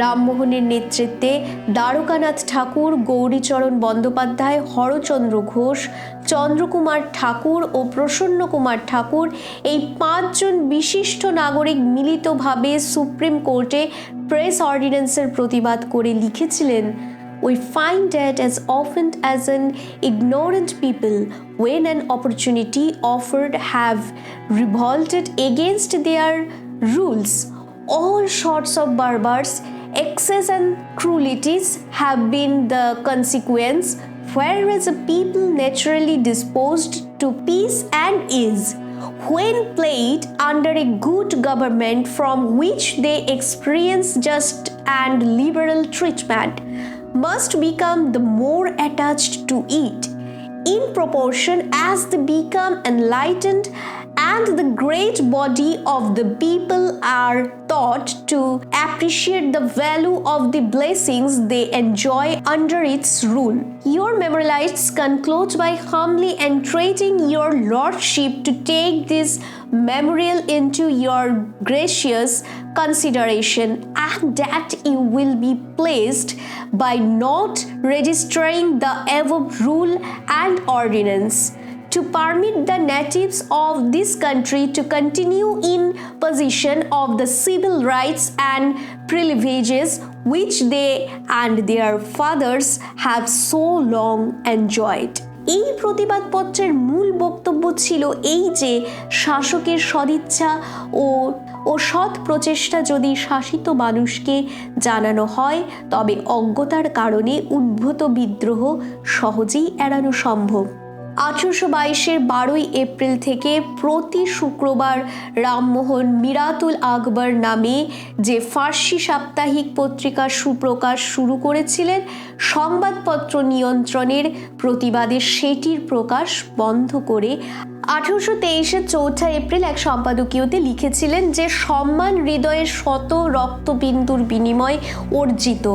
S1: রামমোহনের নেতৃত্বে দ্বারকানাথ ঠাকুর, গৌরীচরণ বন্দ্যোপাধ্যায়, হরচন্দ্র ঘোষ, চন্দ্রকুমার ঠাকুর ও প্রসন্ন কুমার ঠাকুর এই 5 জন বিশিষ্ট নাগরিক মিলিতভাবে সুপ্রিম কোর্টে প্রেস অর্ডিন্যান্সের প্রতিবাদ করে লিখেছিলেন, We find that as often as an ignorant people, when an opportunity offered, have revolted against their rules, all sorts of barbarous excess and cruelties have been the consequence, whereas a people naturally disposed to peace and ease, when played under a good government from which they experience just and liberal treatment, must become the more attached to it, in proportion as they become enlightened and the great body of the people are taught to appreciate the value of the blessings they enjoy under its rule. Your memorialists conclude by humbly entreating your lordship to take this memorial into your gracious consideration, and that you will be pleased by not registering the above rule and ordinance, to permit the natives of this country to continue in possession of the civil rights and privileges which they and their fathers have so long enjoyed. এই প্রতিবাদপত্রের মূল বক্তব্য ছিল এই যে শাসকের সদিচ্ছা ও সৎ প্রচেষ্টা যদি শাসিত মানুষকে জানানো হয় তবে অজ্ঞতার কারণে উদ্ভূত বিদ্রোহ সহজেই এড়ানো সম্ভব। 1822-এর 12 এপ্রিল থেকে প্রতি শুক্রবার রামমোহন মিরাতুল আকবর নামে যে ফার্সি সাপ্তাহিক পত্রিকার সুপ্রকাশ শুরু করেছিলেন, সংবাদপত্র নিয়ন্ত্রণের প্রতিবাদে সেটির প্রকাশ বন্ধ করে 1823-এর 4 এপ্রিল এক সম্পাদকীয়তে লিখেছিলেন যে সম্মান হৃদয়ের শত রক্তবিন্দুর বিনিময়ে অর্জিত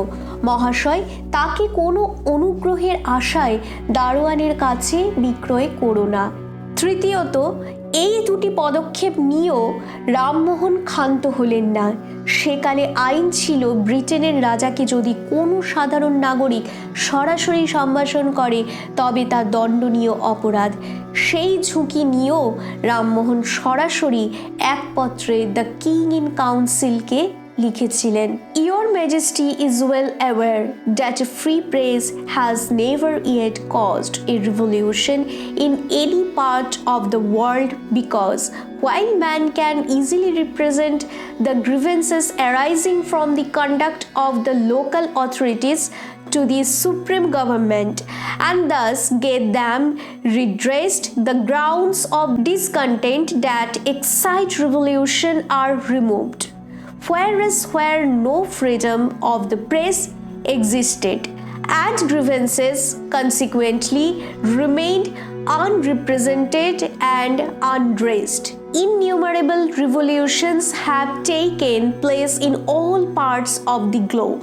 S1: মহাশয়, তাকে কোনো অনুগ্রহের আশায় দারোয়ানের কাছে বিক্রয় করো না। তৃতীয়ত, এই দুটি পদক্ষেপ নিয়েও রামমোহন ক্ষান্ত হলেন না। সেকালে আইন ছিল ব্রিটেনের রাজাকে যদি কোনো সাধারণ নাগরিক সরাসরি সম্ভাষণ করে তবে তা দণ্ডনীয় অপরাধ। সেই ঝুঁকি নিয়েও রামমোহন সরাসরি এক পত্রে দ্য কিং ইন কাউন্সিলকে লিখেছিলেন, Your Majesty is well aware that a free press has never yet caused a revolution in any part of the world, because while man can easily represent the grievances arising from the conduct of the local authorities to the supreme government and thus get them redressed, the grounds of discontent that excite revolution are removed. Whereas where no freedom of the press existed and grievances consequently remained unrepresented and undressed, innumerable revolutions have taken place in all parts of the globe.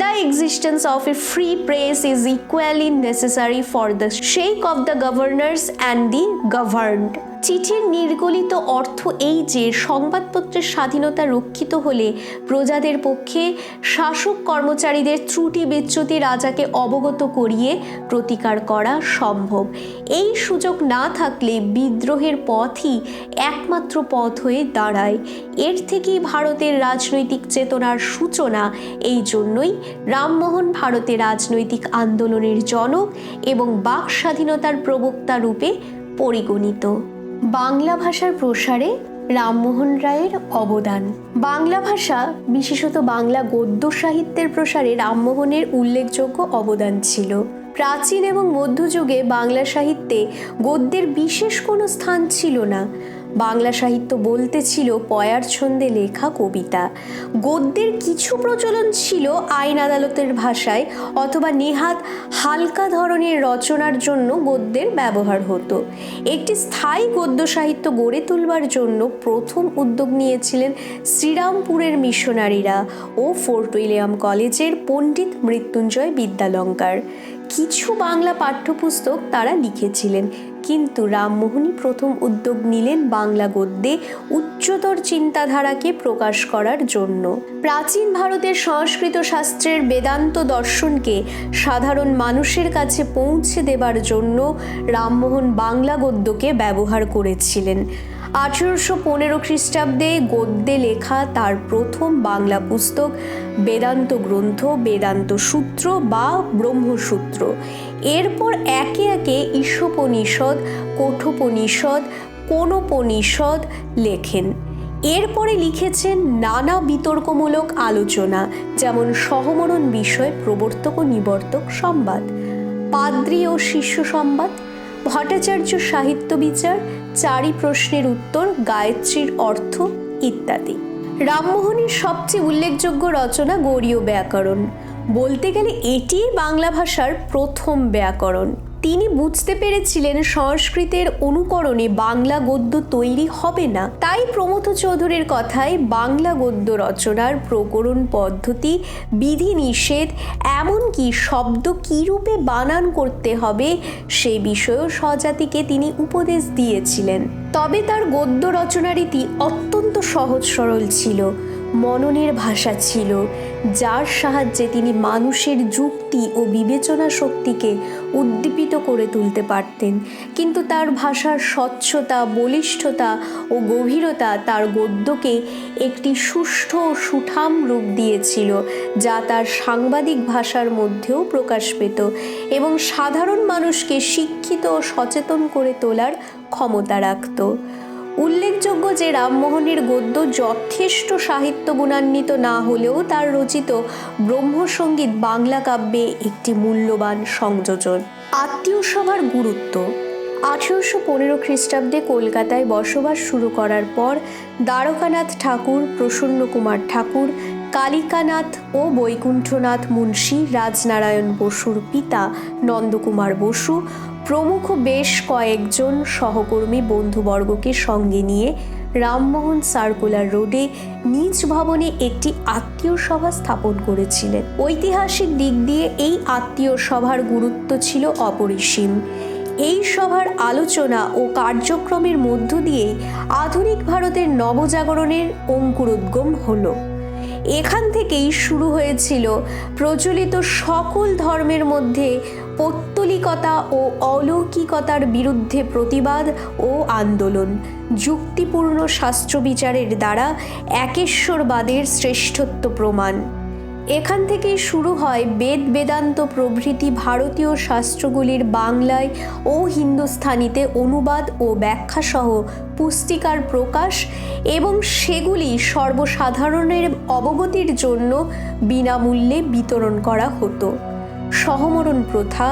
S1: The existence of a free press is equally necessary for the sake of the governors and the governed. চিঠির নির্গলিত অর্থ এই যে সংবাদপত্রের স্বাধীনতা রক্ষিত হলে প্রজাদের পক্ষে শাসক কর্মচারীদের ত্রুটি বিচ্যুতি রাজাকে অবগত করিয়ে প্রতিকার করা সম্ভব। এই সুযোগ না থাকলে বিদ্রোহের পথই একমাত্র পথ হয়ে দাঁড়ায়। এর থেকেই ভারতের রাজনৈতিক চেতনার সূচনা। এই জন্যই রামমোহন ভারতে রাজনৈতিক আন্দোলনের জনক এবং বাক স্বাধীনতার প্রবক্তা রূপে পরিগণিত। বাংলা ভাষার প্রসারে রামমোহন রায়ের অবদান। বাংলা ভাষা, বিশেষত বাংলা গদ্য সাহিত্যের প্রসারে রামমোহনের উল্লেখযোগ্য অবদান ছিল। প্রাচীন এবং মধ্যযুগে বাংলা সাহিত্যে গদ্যের বিশেষ কোনো স্থান ছিল না। বাংলা সাহিত্য বলতে ছিল পয়ার ছন্দে লেখা কবিতা। গদ্যের কিছু প্রচলন ছিল আইন আদালতের ভাষায় অথবা নেহাত হালকা ধরনের রচনার জন্য গদ্যের ব্যবহার হতো। একটি স্থায়ী গদ্য সাহিত্য গড়ে তুলবার জন্য প্রথম উদ্যোগ নিয়েছিলেন শ্রীরামপুরের মিশনারিরা ও ফোর্ট উইলিয়াম কলেজের পণ্ডিত মৃত্যুঞ্জয় বিদ্যালঙ্কার। কিছু বাংলা পাঠ্যপুস্তক তারা লিখেছিলেন, কিন্তু রামমোহনই প্রথম উদ্যোগ নিলেন বাংলা গদ্যে উচ্চতর চিন্তাধারাকে প্রকাশ করার জন্য। প্রাচীন ভারতের সংস্কৃত শাস্ত্রের বেদান্ত দর্শনকে সাধারণ মানুষের কাছে পৌঁছে দেবার জন্য রামমোহন বাংলা গদ্যকে ব্যবহার করেছিলেন। 1815 খ্রিস্টাব্দে গদ্যে লেখা তার প্রথম বাংলা পুস্তক বেদান্ত গ্রন্থ বেদান্ত সূত্র বা ব্রহ্মসূত্র। এরপর একে একে ঈশোপনিষদ, কঠোপনিষদ, কোনোপনিষদ লেখেন। এরপরে লিখেছেন নানা বিতর্কমূলক আলোচনা, যেমন সহমরণ বিষয়, প্রবর্তক ও নিবর্তক সংবাদ, পাদ্রী ও শিষ্য সংবাদ, ভট্টাচার্য সাহিত্য বিচার, 4টি প্রশ্নের উত্তর, গায়ত্রীর অর্থ ইত্যাদি। রামমোহনের সবচেয়ে উল্লেখযোগ্য রচনা গৌড়ীয় ব্যাকরণ। বলতে গেলে এটি বাংলা ভাষার প্রথম ব্যাকরণ। তিনি বুঝতে পেরেছিলেন সংস্কৃতের অনুকরণে বাংলা গদ্য তৈরি হবে না, তাই প্রমথ চৌধুরীর কথায় বাংলা গদ্য রচনার প্রকরণ পদ্ধতি, বিধিনিষেধ, এমনকি শব্দ কী রূপে বানান করতে হবে সে বিষয়েও স্বজাতিকে তিনি উপদেশ দিয়েছিলেন। তবে তার গদ্য রচনা রীতি অত্যন্ত সহজ সরল ছিল, মননের ভাষা ছিল, যার সাহায্যে তিনি মানুষের যুক্তি ও বিবেচনা শক্তিকে উদ্দীপিত করে তুলতে পারতেন। কিন্তু তার ভাষার স্বচ্ছতা, বলিষ্ঠতা ও গভীরতা তার গদ্যকে একটি সুষ্ঠু ও সুঠাম রূপ দিয়েছিল, যা তার সাংবাদিক ভাষার মধ্যেও প্রকাশ পেত এবং সাধারণ মানুষকে শিক্ষিত ও সচেতন করে তোলার ক্ষমতা রাখত। উল্লেখযোগ্য যে রামমোহনের গদ্য যথেষ্ট সাহিত্য গুণান্বিত না হলেও তার রচিত ব্রহ্মসঙ্গীত বাংলা কাব্যে একটি মূল্যবান সংযোজন। আত্মীয় সভার গুরুত্ব। 1815 খ্রিস্টাব্দে কলকাতায় বসবাস শুরু করার পর দ্বারকানাথ ঠাকুর, প্রসন্ন কুমার ঠাকুর, কালিকানাথ ও বৈকুণ্ঠনাথ মুন্সী, রাজনারায়ণ বসুর পিতা নন্দকুমার বসু প্রমুখ বেশ কয়েকজন সহকর্মী বন্ধুবর্গকে সঙ্গে নিয়ে রামমোহন সার্কুলার রোডে নিজ ভবনে একটি আত্মীয় সভা স্থাপন করেছিলেন। ঐতিহাসিক দিক দিয়ে এই আত্মীয় সভার গুরুত্ব ছিল অপরিসীম। এই সভার আলোচনা ও কার্যক্রমের মধ্য দিয়ে আধুনিক ভারতের নবজাগরণের অঙ্কুরোদ্গম হলো। এখান থেকেই শুরু হয়েছিল প্রচলিত সকল ধর্মের মধ্যে পৌত্তলিকতা ও অলৌকিকতার বিরুদ্ধে প্রতিবাদ ও আন্দোলন। যুক্তিপূর্ণ শাস্ত্রবিচারের দ্বারা একেশ্বরবাদের শ্রেষ্ঠত্ব প্রমাণ। এখান থেকেই শুরু হয় বেদ, বেদান্ত প্রভৃতি ভারতীয় শাস্ত্রগুলির বাংলায় ও হিন্দুস্থানিতে অনুবাদ ও ব্যাখ্যাসহ পুস্তিকার প্রকাশ এবং সেগুলি সর্বসাধারণের অবগতির জন্য বিনামূল্যে বিতরণ করা হতো। সহমরণ প্রথা,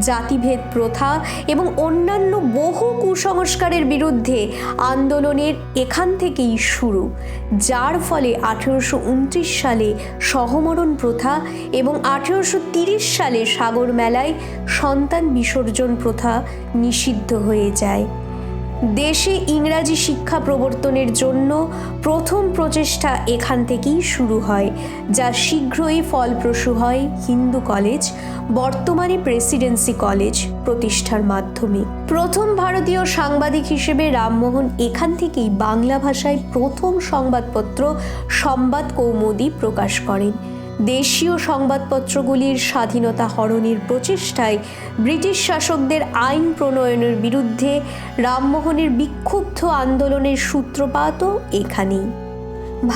S1: জাতিভেদ প্রথা এবং অন্যান্য বহু কুসংস্কারের বিরুদ্ধে আন্দোলনের এখান থেকেই শুরু, যার ফলে 1829 সালে সহমরণ প্রথা এবং 1830 সালে সাগর মেলায় সন্তান বিসর্জন প্রথা নিষিদ্ধ হয়ে যায়। দেশে ইংরাজি শিক্ষা প্রবর্তনের জন্য প্রথম প্রচেষ্টা এখান থেকেই শুরু হয়, যা শীঘ্রই ফলপ্রসূ হয় হিন্দু কলেজ, বর্তমানে প্রেসিডেন্সি কলেজ প্রতিষ্ঠার মাধ্যমে। প্রথম ভারতীয় সাংবাদিক হিসেবে রামমোহন এখান থেকেই বাংলা ভাষায় প্রথম সংবাদপত্র সংবাদ কৌমুদী প্রকাশ করেন। দেশীয় সংবাদপত্রগুলির স্বাধীনতা হরণের প্রচেষ্টায় ব্রিটিশ শাসকদের আইন প্রণয়নের বিরুদ্ধে রামমোহনের বিক্ষুব্ধ আন্দোলনের সূত্রপাতও এখানেই।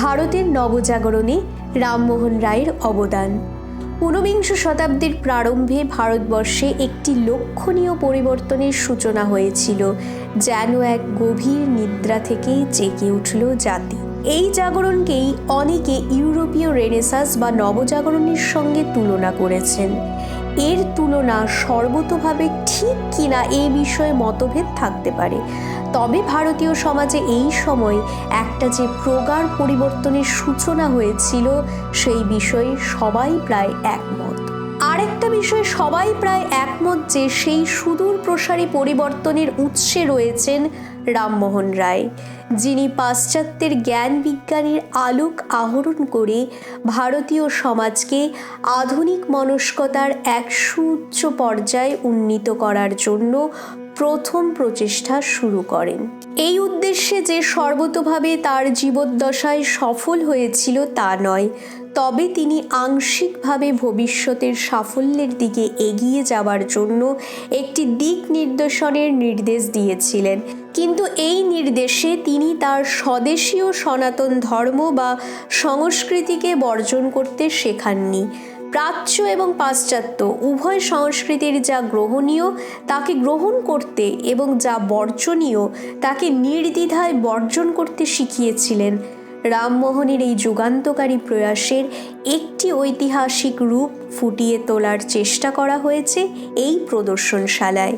S1: ভারতের নবজাগরণে রামমোহন রায়ের অবদান। 19বিংশ শতাব্দীর প্রারম্ভে ভারতবর্ষে একটি লক্ষণীয় পরিবর্তনের সূচনা হয়েছিল, যেন এক গভীর নিদ্রা থেকে জেগে উঠল জাতি। এই জাগরণকেই অনেকে ইউরোপীয় রেনেসাঁস বা নবজাগরণের সঙ্গে তুলনা করেছেন। এর তুলনা সর্বতোভাবে ঠিক কিনা এই বিষয়ে মতভেদ থাকতে পারে, তবে ভারতীয় সমাজে এই সময় একটা যে প্রগাঢ় পরিবর্তনের সূচনা হয়েছিল সেই বিষয়ে সবাই প্রায় একমত। আরেকটা বিষয়ে সবাই প্রায় একমত যে সেই সুদূর প্রসারী পরিবর্তনের উৎসে রয়েছেন রামমোহন রায়, যিনি পাশ্চাত্যের জ্ঞান বিজ্ঞানের আলোক আহরণ করে ভারতীয় সমাজকে আধুনিক মনস্কতার এক সুউচ্চ পর্যায়ে উন্নীত করার জন্য প্রথম প্রচেষ্টা শুরু করেন। এই উদ্দেশ্যে যে সর্বতোভাবে তার জীবদ্দশায় সফল হয়েছিল তা নয়, তবে তিনি আংশিকভাবে ভবিষ্যতের সাফল্যের দিকে এগিয়ে যাওয়ার জন্য একটি দিক নির্দেশনের নির্দেশ দিয়েছিলেন। কিন্তু এই নির্দেশে তিনি তার স্বদেশীয় সনাতন ধর্ম বা সংস্কৃতিকে বর্জন করতে শেখাননি। প্রাচ্য এবং পাশ্চাত্য উভয় সংস্কৃতির যা গ্রহণীয় তাকে গ্রহণ করতে এবং যা বর্জনীয় তাকে নির্দ্বিধায় বর্জন করতে শিখিয়েছিলেন। রামমোহনের এই যুগান্তকারী প্রয়াসের একটি ঐতিহাসিক রূপ ফুটিয়ে তোলার চেষ্টা করা হয়েছে এই প্রদর্শনশালায়।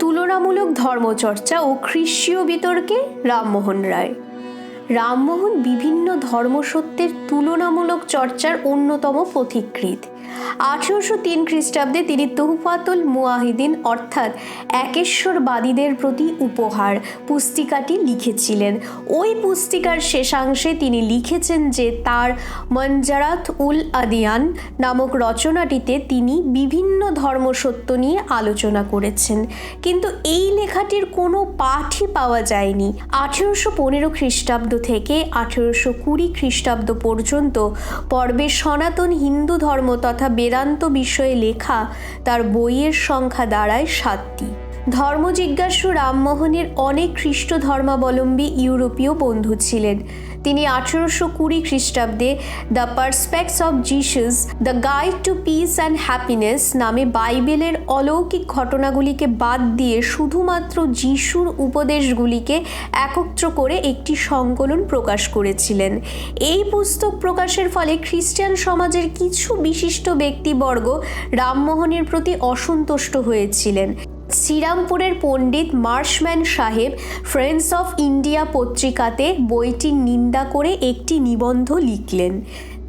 S1: তুলনামূলক ধর্মচর্চা ও খ্রিস্টীয় বিতর্কে রামমোহন রায়। রামমোহন বিভিন্ন ধর্মসত্যের তুলনামূলক চর্চার অন্যতম পথিকৃৎ। 1803 খ্রিস্টাব্দে তিনি তুহফাতুল মুওয়াহিদিন অর্থাৎ একেশ্বরবাদীদের প্রতি উপহার পুস্তিকাটি লিখেছিলেন। ওই পুস্তিকার শেষাংশে তিনি লিখেছেন যে তার মঞ্জারাত উল আদিয়ান নামক রচনাটিতে তিনি বিভিন্ন ধর্মসত্য নিয়ে আলোচনা করেছেন, কিন্তু এই লেখাটির কোনো পাঠই পাওয়া যায়নি। 1815 খ্রিস্টাব্দ থেকে 1820 খ্রিস্টাব্দ পর্যন্ত পর্বে সনাতন হিন্দু ধর্ম তথা বেদান্ত বিষয়ে লেখা তার বইয়ের সংখ্যা দাঁড়ায় 7টি। ধর্মজিজ্ঞাসু রামমোহনের অনেক খ্রিস্ট ধর্মাবলম্বী ইউরোপীয় বন্ধু ছিলেন। তিনি 1820 খ্রিস্টাব্দে the precepts of Jesus the guide to peace and happiness নামে বাইবেলের অলৌকিক ঘটনাগুলিকে বাদ দিয়ে শুধুমাত্র যিশুর উপদেশগুলিকে একত্র করে একটি সংকলন প্রকাশ করেছিলেন। এই পুস্তক প্রকাশের ফলে খ্রিস্টান সমাজের কিছু বিশিষ্ট ব্যক্তিবর্গ রামমোহনের প্রতি অসন্তুষ্ট হয়েছিলেন। শ্রীরামপুরের পণ্ডিত মার্শম্যান সাহেব ফ্রেন্ডস অফ ইন্ডিয়া পত্রিকাতে বইটির নিন্দা করে একটি নিবন্ধ লিখলেন।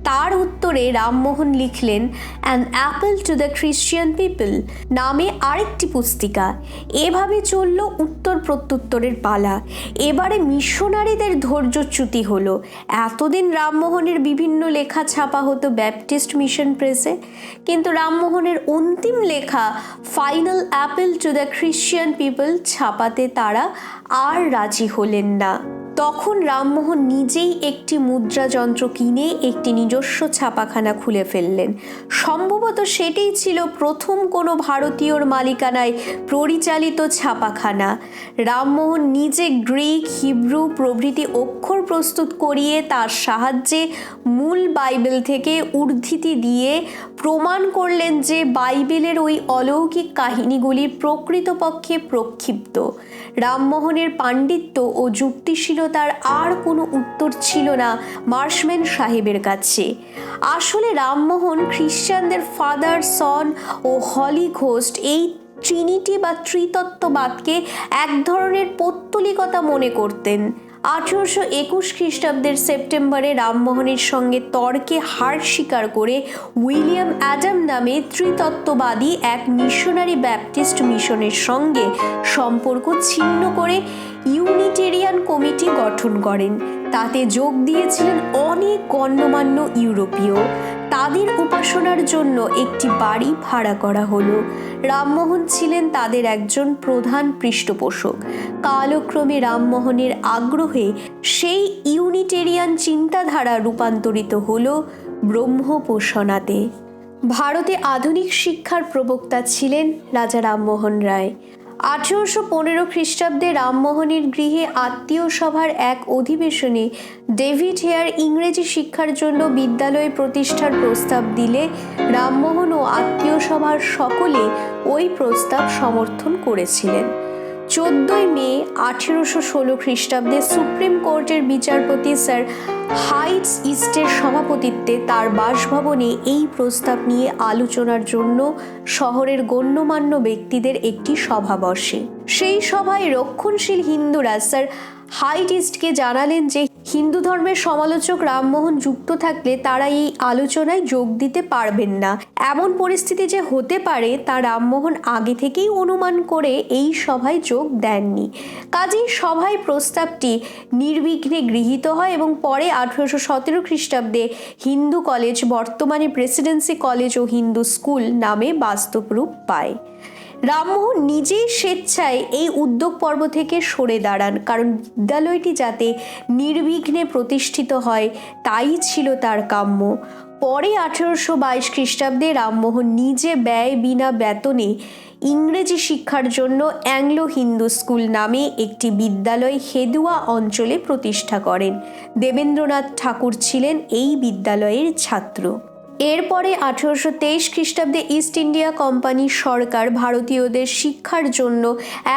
S1: তার উত্তরে রামমোহন লিখলেন an Apple two the Christian people নামে আরেকটি পুস্তিকা। এভাবে চলল উত্তর প্রত্যুত্তরের পালা। এবারে মিশনারিদের ধৈর্যচ্যুতি হলো। এতদিন রামমোহনের বিভিন্ন লেখা ছাপা হতো ব্যাপটিস্ট মিশন প্রেসে, কিন্তু রামমোহনের অন্তিম লেখা final appeal to the Christian people ছাপাতে তারা আর রাজি হলেন না। তখন রামমোহন নিজেই একটি মুদ্রা যন্ত্র কিনে একটি নিজস্ব ছাপাখানা খুলে ফেললেন। সম্ভবত সেটাই ছিল প্রথম কোনো ভারতীয়র মালিকানায় পরিচালিত ছাপাখানা। রামমোহন নিজে গ্রিক, হিব্রু প্রভৃতি অক্ষর প্রস্তুত করিয়ে তার সাহায্যে মূল বাইবেল থেকে উদ্ধৃতি দিয়ে প্রমাণ করলেন যে বাইবেলের ওই অলৌকিক কাহিনীগুলি প্রকৃতপক্ষে প্রক্ষিপ্ত। রামমোহনের পাণ্ডিত্য ও যুক্তিশীলতার আর কোনো উত্তর ছিল না মার্শম্যান সাহেবের কাছে। আসলে রামমোহন খ্রিস্টানদের ফাদার, সন ও হলি ঘোস্ট এই ট্রিনিটি বা ত্রিতত্ত্ববাদকে এক ধরনের পৌত্তলিকতা মনে করতেন। 1821 খ্রিস্টাব্দের সেপ্টেম্বরে রামমোহনের সঙ্গে তর্কে হার স্বীকার করে উইলিয়াম অ্যাডাম নামে ত্রিতত্ত্ববাদী এক মিশনারি ব্যাপটিস্ট মিশনের সঙ্গে সম্পর্ক ছিন্ন করে ইউনিটেরিয়ান কমিটি গঠন করেন। তাতে যোগ দিয়েছিলেন অনেক গণ্যমান্য ইউরোপীয়। তাদের উপাসনার জন্য একটি বাড়ি ভাড়া করা হলো। রামমোহন ছিলেন তাদের একজন প্রধান পৃষ্ঠপোষক। কালক্রমে রামমোহনের আগ্রহে সেই ইউনিটেরিয়ান চিন্তাধারা রূপান্তরিত হলো ব্রহ্মোপাসনাতে। ভারতে আধুনিক শিক্ষার প্রবক্তা ছিলেন রাজা রামমোহন রায়। 1815 খ্রিস্টাব্দে রামমোহনের গৃহে আত্মীয় সভার এক অধিবেশনে ডেভিড হেয়ার ইংরেজি শিক্ষার জন্য বিদ্যালয় প্রতিষ্ঠার প্রস্তাব দিলে রামমোহন ও আত্মীয় সভার সকলে ওই প্রস্তাব সমর্থন করেছিলেন। 14 মে 1816 খ্রিস্টাব্দে সুপ্রিম কোর্টের বিচারপতি স্যার হাইটস ইস্টের সভাপতিত্বে তার বাসভবনে এই প্রস্তাব নিয়ে আলোচনার জন্য শহরের গণ্যমান্য ব্যক্তিদের একটি সভা বসে। সেই সভায় রক্ষণশীল হিন্দুরা স্যার হাইট ইস্টকে জানালেন যে হিন্দু ধর্মের সমালোচক রামমোহন যুক্ত থাকলে তারা এই আলোচনায় যোগ দিতে পারবেন না। এমন পরিস্থিতি যে হতে পারে তা রামমোহন আগে থেকেই অনুমান করে এই সভায় যোগ দেননি। কাজেই সভায় প্রস্তাবটি নির্বিঘ্নে গৃহীত হয় এবং পরে 1817 খ্রিস্টাব্দে হিন্দু কলেজ, বর্তমানে প্রেসিডেন্সি কলেজ ও হিন্দু স্কুল নামে বাস্তব রূপ পায়। রামমোহন নিজেই স্বেচ্ছায় এই উদ্যোগ পর্ব থেকে সরে দাঁড়ান, কারণ বিদ্যালয়টি যাতে নির্বিঘ্নে প্রতিষ্ঠিত হয় তাই ছিল তার কাম্য। পরে 1822 খ্রিস্টাব্দে রামমোহন নিজে ব্যয় বিনা বেতনে ইংরেজি শিক্ষার জন্য অ্যাংলো হিন্দু স্কুল নামে একটি বিদ্যালয় হেদুয়া অঞ্চলে প্রতিষ্ঠা করেন। দেবেন্দ্রনাথ ঠাকুর ছিলেন এই বিদ্যালয়ের ছাত্র। এরপরে 1823 খ্রিস্টাব্দে ইস্ট ইন্ডিয়া কোম্পানির সরকার ভারতীয়দের শিক্ষার জন্য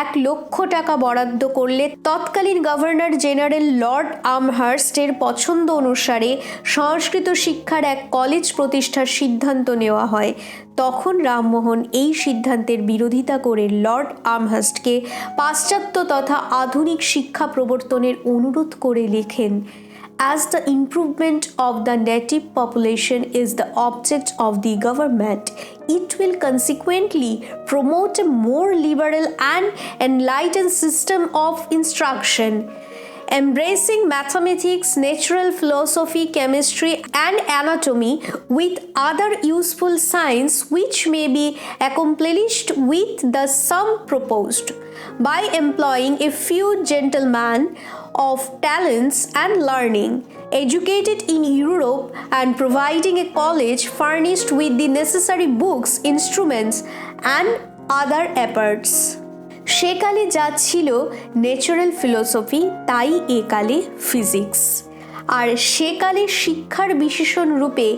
S1: 1,00,000 টাকা বরাদ্দ করলে তৎকালীন গভর্নর জেনারেল লর্ড আমহার্স্টের পছন্দ অনুসারে সংস্কৃত শিক্ষার এক কলেজ প্রতিষ্ঠার সিদ্ধান্ত নেওয়া হয়। তখন রামমোহন এই সিদ্ধান্তের বিরোধিতা করে লর্ড আমহার্স্টকে পাশ্চাত্য তথা আধুনিক শিক্ষা প্রবর্তনের অনুরোধ করে লেখেন, As the improvement of the native population is the object of the government, it will consequently promote a more liberal and enlightened system of instruction, embracing mathematics, natural philosophy, chemistry, and anatomy with other useful science which may be accomplished with the sum proposed, by employing a few gentlemen of talents and learning, educated in Europe, and providing a college furnished with the necessary books, instruments, and other apparatus. সেকালে যা ছিল ন্যাচারাল ফিলোসফি তাই একালে ফিজিক্স, আর সেকালে শিক্ষার বিশেষণ রূপে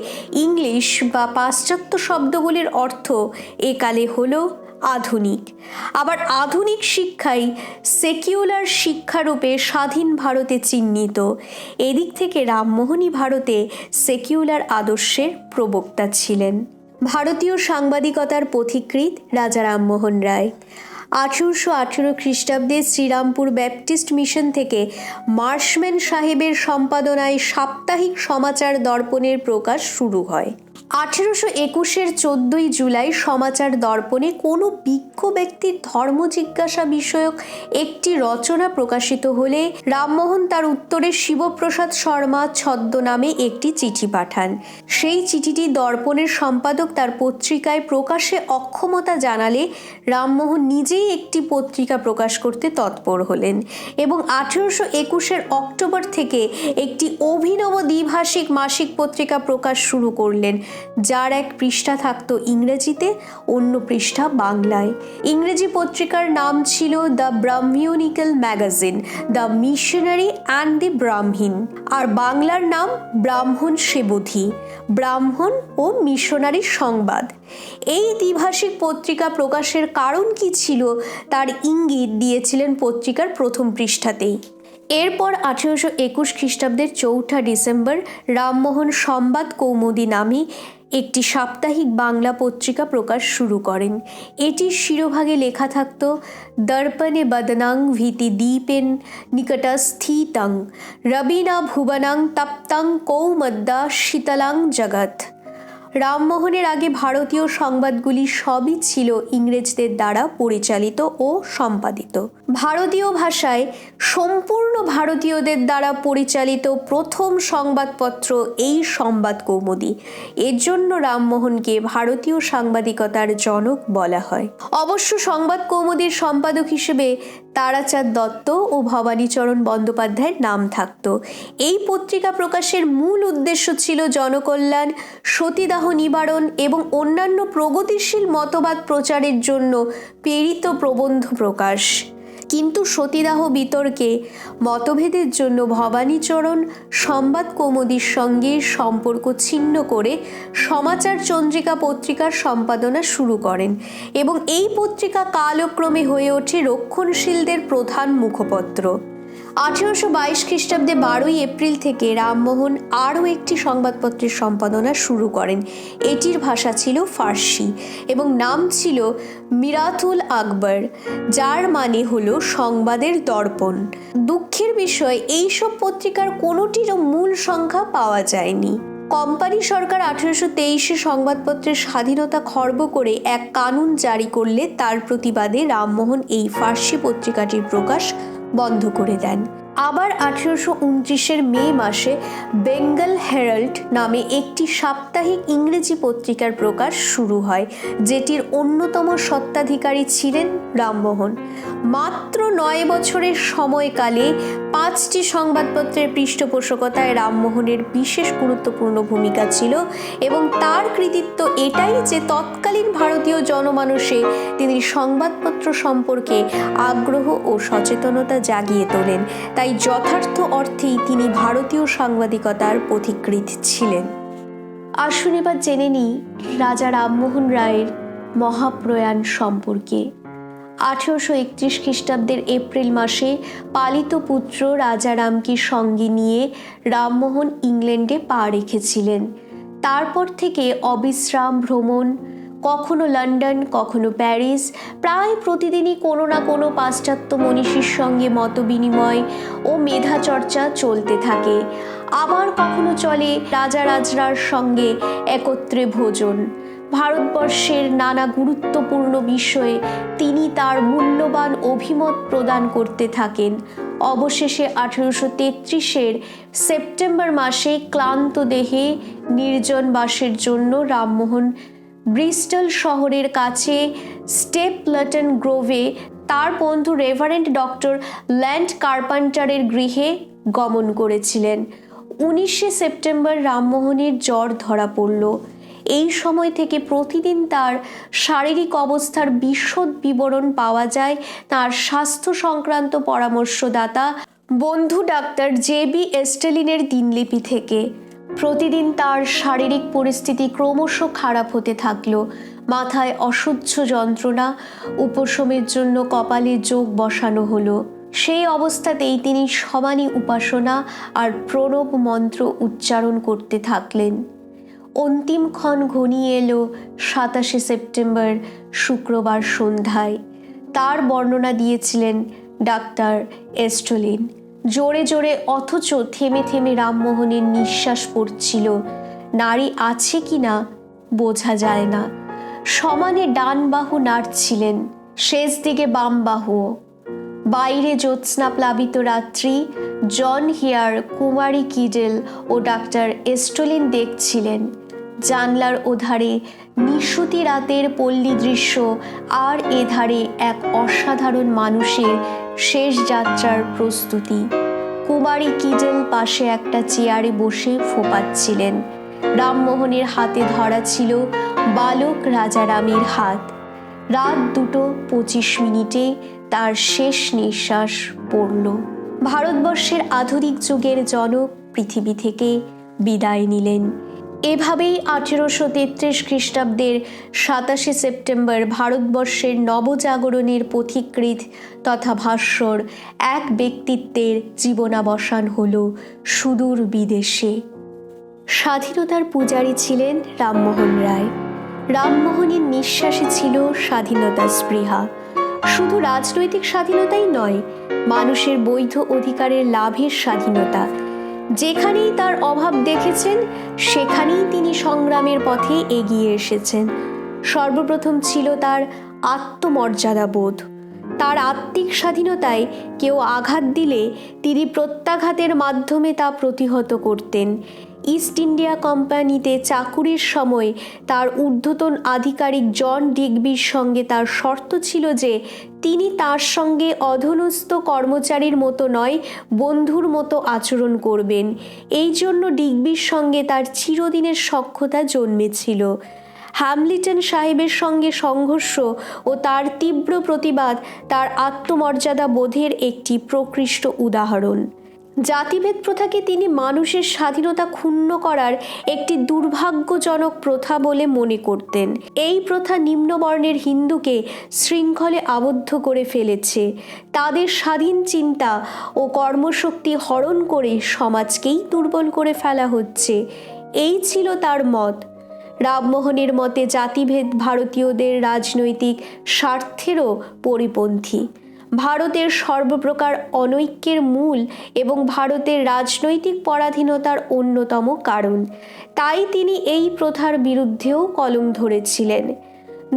S1: ইংলিশ বা পাশ্চাত্য শব্দগুলির অর্থ একালে হলো আধুনিক। আবার আধুনিক শিক্ষাই সেকিউলার শিক্ষারূপে স্বাধীন ভারতে চিহ্নিত। এদিক থেকে রামমোহনই ভারতে সেকিউলার আদর্শের প্রবক্তা ছিলেন। ভারতীয় সাংবাদিকতার পথিকৃৎ রাজা রামমোহন রায় 1818 খ্রিস্টাব্দে শ্রীরামপুর ব্যাপটিস্ট মিশন থেকে মার্শম্যান সাহেবের সম্পাদনায় সাপ্তাহিক সমাচার দর্পণের প্রকাশ শুরু হয়। 1821-এর 14 জুলাই সমাচার দর্পণে কোনো বিজ্ঞ ব্যক্তির ধর্ম জিজ্ঞাসা বিষয়ক একটি রচনা প্রকাশিত হলে রামমোহন তার উত্তরে শিবপ্রসাদ শর্মা ছদ্মনামে একটি চিঠি পাঠান। সেই চিঠিটি দর্পণের সম্পাদক তার পত্রিকায় প্রকাশে অক্ষমতা জানালে রামমোহন নিজেই একটি পত্রিকা প্রকাশ করতে তৎপর হলেন এবং 1821-এর অক্টোবর থেকে একটি অভিনব দ্বিভাষিক মাসিক পত্রিকা প্রকাশ শুরু করলেন, যার এক পৃষ্ঠা থাকতো ইংরেজিতে, অন্য পৃষ্ঠা বাংলায়। ইংরেজি পত্রিকার নাম ছিল the Brahmanical magazine, the missionary and the Brahmin, আর বাংলার নাম ব্রাহ্মণ সেবধি, ব্রাহ্মণ ও মিশনারি সংবাদ। এই দ্বিভাষিক পত্রিকা প্রকাশের কারণ কি ছিল তার ইঙ্গিত দিয়েছিলেন পত্রিকার প্রথম পৃষ্ঠাতেই। এরপর 1821 খ্রিস্টাব্দের 4 ডিসেম্বর রামমোহন সংবাদ কৌমুদী নামে একটি সাপ্তাহিক বাংলা পত্রিকা প্রকাশ শুরু করেন। এটির শিরোভাগে লেখা থাকত, দর্পণে বদনাং ভীতি দীপেন নিকটস্থিতং রবিনা ভুবনাং তপ্তং কৌমদ্দা শীতলাং জগৎ। রামমোহনের আগে ভারতীয় সংবাদগুলি সবই ছিল ইংরেজদের দ্বারা পরিচালিত ও সম্পাদিত। ভারতীয় ভাষায় সম্পূর্ণ ভারতীয়দের দ্বারা পরিচালিত প্রথম সংবাদপত্র এই সংবাদ কৌমুদী। এর জন্য রামমোহনকে ভারতীয় সাংবাদিকতার জনক বলা হয়। অবশ্য সংবাদ কৌমুদীর সম্পাদক হিসেবে তারাচাঁদ দত্ত ও ভবানীচরণ বন্দ্যোপাধ্যায়ের নাম থাকত। এই পত্রিকা প্রকাশের মূল উদ্দেশ্য ছিল জনকল্যাণ, সতীদাহ নিবারণ এবং অন্যান্য প্রগতিশীল মতবাদ প্রচারের জন্য প্রেরিত প্রবন্ধ প্রকাশ। কিন্তু সতীদাহ বিতর্কে মতভেদের জন্য ভবানীচরণ সংবাদ কৌমুদীর সঙ্গে সম্পর্ক ছিন্ন করে সমাচার চন্দ্রিকা পত্রিকার সম্পাদনা শুরু করেন এবং এই পত্রিকা কালক্রমে হয়ে ওঠে রক্ষণশীলদের প্রধান মুখপত্র। 1822 খ্রিস্টাব্দে 12 এপ্রিল থেকে রামমোহন আরও একটি সংবাদপত্রের সম্পাদনা শুরু করেন। এটির ভাষা ছিল ফার্সি এবং নাম ছিল মিরাতুল আকবর, যার মানে হলো সংবাদের দর্পণ। দুঃখের বিষয়, এইসব পত্রিকার কোনোটিরও মূল সংখ্যা পাওয়া যায়নি। কোম্পানি সরকার 1823-এ সংবাদপত্রের স্বাধীনতা খর্ব করে এক কানুন জারি করলে তার প্রতিবাদে রামমোহন এই ফার্সি পত্রিকাটির প্রকাশ বন্ধ করে দেন। আবার 1829-এর মে মাসে বেঙ্গল হেরাল্ড নামে একটি সাপ্তাহিক ইংরেজি পত্রিকার প্রকাশ শুরু হয়, যেটির অন্যতম স্বত্বাধিকারী ছিলেন রামমোহন। মাত্র 9 বছরের সময়কালে 5টি সংবাদপত্রের পৃষ্ঠপোষকতায় রামমোহনের বিশেষ গুরুত্বপূর্ণ ভূমিকা ছিল এবং তার কৃতিত্ব এটাই যে তৎকালীন ভারতীয় জনমানসে তিনি সংবাদপত্র সম্পর্কে আগ্রহ ও সচেতনতা জাগিয়ে তোলেন। তাই যথার্থ অর্থেই তিনি ভারতীয় সাংবাদিকতার পথিকৃৎ ছিলেন। আসুন এবার জেনে নিই রাজা রামমোহন রায়ের মহাপ্রয়াণ সম্পর্কে। 1831 খ্রিস্টাব্দের এপ্রিল মাসে পালিত পুত্র রাজারামকে সঙ্গে নিয়ে রামমোহন ইংল্যান্ডে পা রেখেছিলেন। তারপর থেকে অবিশ্রাম ভ্রমণ, কখনো লন্ডন, কখনো প্যারিস, প্রায় প্রতিদিনই কোনো না কোনো পাশ্চাত্য মনীষীর সঙ্গে মতবিনিময় ও মেধাচর্চা চলতে থাকে। আবার কখনো চলে রাজা রাজরার সঙ্গে একত্রে ভোজন। ভারতবর্ষের নানা গুরুত্বপূর্ণ বিষয়ে তিনি তার মূল্যবান অভিমত প্রদান করতে থাকেন। অবশেষে 1833 সেপ্টেম্বর মাসে ক্লান্ত দেহে নির্জন বাসের জন্য রামমোহন ব্রিস্টল শহরের কাছে স্টেপলটন গ্রোভে তার বন্ধু রেভারেন্ড ডক্টর ল্যান্ড কার্পেন্টারের গৃহে গমন করেছিলেন। 19 সেপ্টেম্বর রামমোহনের জ্বর ধরা পড়ল। এই সময় থেকে প্রতিদিন তার শারীরিক অবস্থার বিশদ বিবরণ পাওয়া যায় তার স্বাস্থ্য সংক্রান্ত পরামর্শদাতা বন্ধু ডাক্তার জে.বি. এস্টেলিনের দিনলিপি থেকে। প্রতিদিন তার শারীরিক পরিস্থিতি ক্রমশ খারাপ হতে থাকল। মাথায় অসহ্য যন্ত্রণা, উপশমের জন্য কপালে যোগ বসানো হলো। সেই অবস্থাতেই তিনি সমানি উপাসনা আর প্রণব মন্ত্র উচ্চারণ করতে থাকলেন। অন্তিম ক্ষণ ঘনিয়ে এলো 27 সেপ্টেম্বর শুক্রবার সন্ধ্যায়। তার বর্ণনা দিয়েছিলেন ডাক্তার এস্টেলিন। জোরে জোরে অথচ থেমে থেমে রামমোহনের নিঃশ্বাস পড়ছিল। নাড়ি আছে কিনা বোঝা যায় না। সমানে ডান বাহু নাড়ছিলেন, শেষ দিকে বাম বাহু। বাইরে জ্যোৎস্না প্লাবিত রাত্রি। জন হিয়ার, কুমারী কিডেল ও ডাক্তার এস্টেলিন দেখছিলেন। জানলার ওধারে নিশুতি রাতের পল্লী দৃশ্য, আর এধারে এক অসাধারণ মানুষের শেষ যাত্রার প্রস্তুতি। কুমারী কিডেল পাশে একটা চেয়ারে বসে ফোঁপাচ্ছিলেন। রামমোহনের হাতে ধরা ছিল বালক রাজারামের হাত। রাত 2:25 তার শেষ নিঃশ্বাস পড়ল। ভারতবর্ষের আধুনিক যুগের জনক পৃথিবী থেকে বিদায় নিলেন। এভাবেই 1833 খ্রিস্টাব্দের 27 সেপ্টেম্বর ভারতবর্ষের নবজাগরণের পথিকৃৎ তথা ভাস্বর এক ব্যক্তিত্বের জীবনাবসান হল সুদূর বিদেশে। স্বাধীনতার পূজারী ছিলেন রামমোহন রায়। রামমোহনের নিঃশ্বাসে ছিল স্বাধীনতা স্পৃহা। শুধু রাজনৈতিক স্বাধীনতাই নয়, মানুষের বৈধ অধিকারের লাভের স্বাধীনতা। যেখানেই তার অভাব দেখেছেন সেখানেই তিনি সংগ্রামের পথে এগিয়ে এসেছেন। সর্বপ্রথম ছিল তার আত্মমর্যাদাবোধ। তার আত্মিক স্বাধীনতায় কেউ আঘাত দিলে তিনি প্রত্যাঘাতের মাধ্যমে তা প্রতিহত করতেন। ইস্ট ইন্ডিয়া কোম্পানিতে চাকুরির সময় তার ঊর্ধ্বতন আধিকারিক জন ডিগবির সঙ্গে তার শর্ত ছিল যে তিনি তার সঙ্গে অধস্তন কর্মচারীর মতো নয়, বন্ধুর মতো আচরণ করবেন। এই জন্য ডিগবির সঙ্গে তার চিরদিনের সখ্যতা জন্মেছিল। হ্যামলিটন সাহেবের সঙ্গে সংঘর্ষ ও তার তীব্র প্রতিবাদ তার আত্মমর্যাদা বোধের একটি প্রকৃষ্ট উদাহরণ। জাতিভেদ প্রথাকে তিনি মানুষের স্বাধীনতা ক্ষুণ্ণ করার একটি দুর্ভাগ্যজনক প্রথা বলে মনে করতেন। এই প্রথা নিম্নবর্ণের হিন্দুকে শৃঙ্খলে আবদ্ধ করে ফেলেছে। তাদের স্বাধীন চিন্তা ও কর্মশক্তি হরণ করে সমাজকেই দুর্বল করে ফেলা হচ্ছে। এই ছিল তার মত। রামমোহনের মতে জাতিভেদ ভারতীয়দের রাজনৈতিক স্বার্থেরও পরিপন্থী। ভারতের সর্বপ্রকার অনৈক্যের মূল এবং ভারতের রাজনৈতিক পরাধীনতার অন্যতম কারণ। তাই তিনি এই প্রথার বিরুদ্ধেও কলম ধরেছিলেন।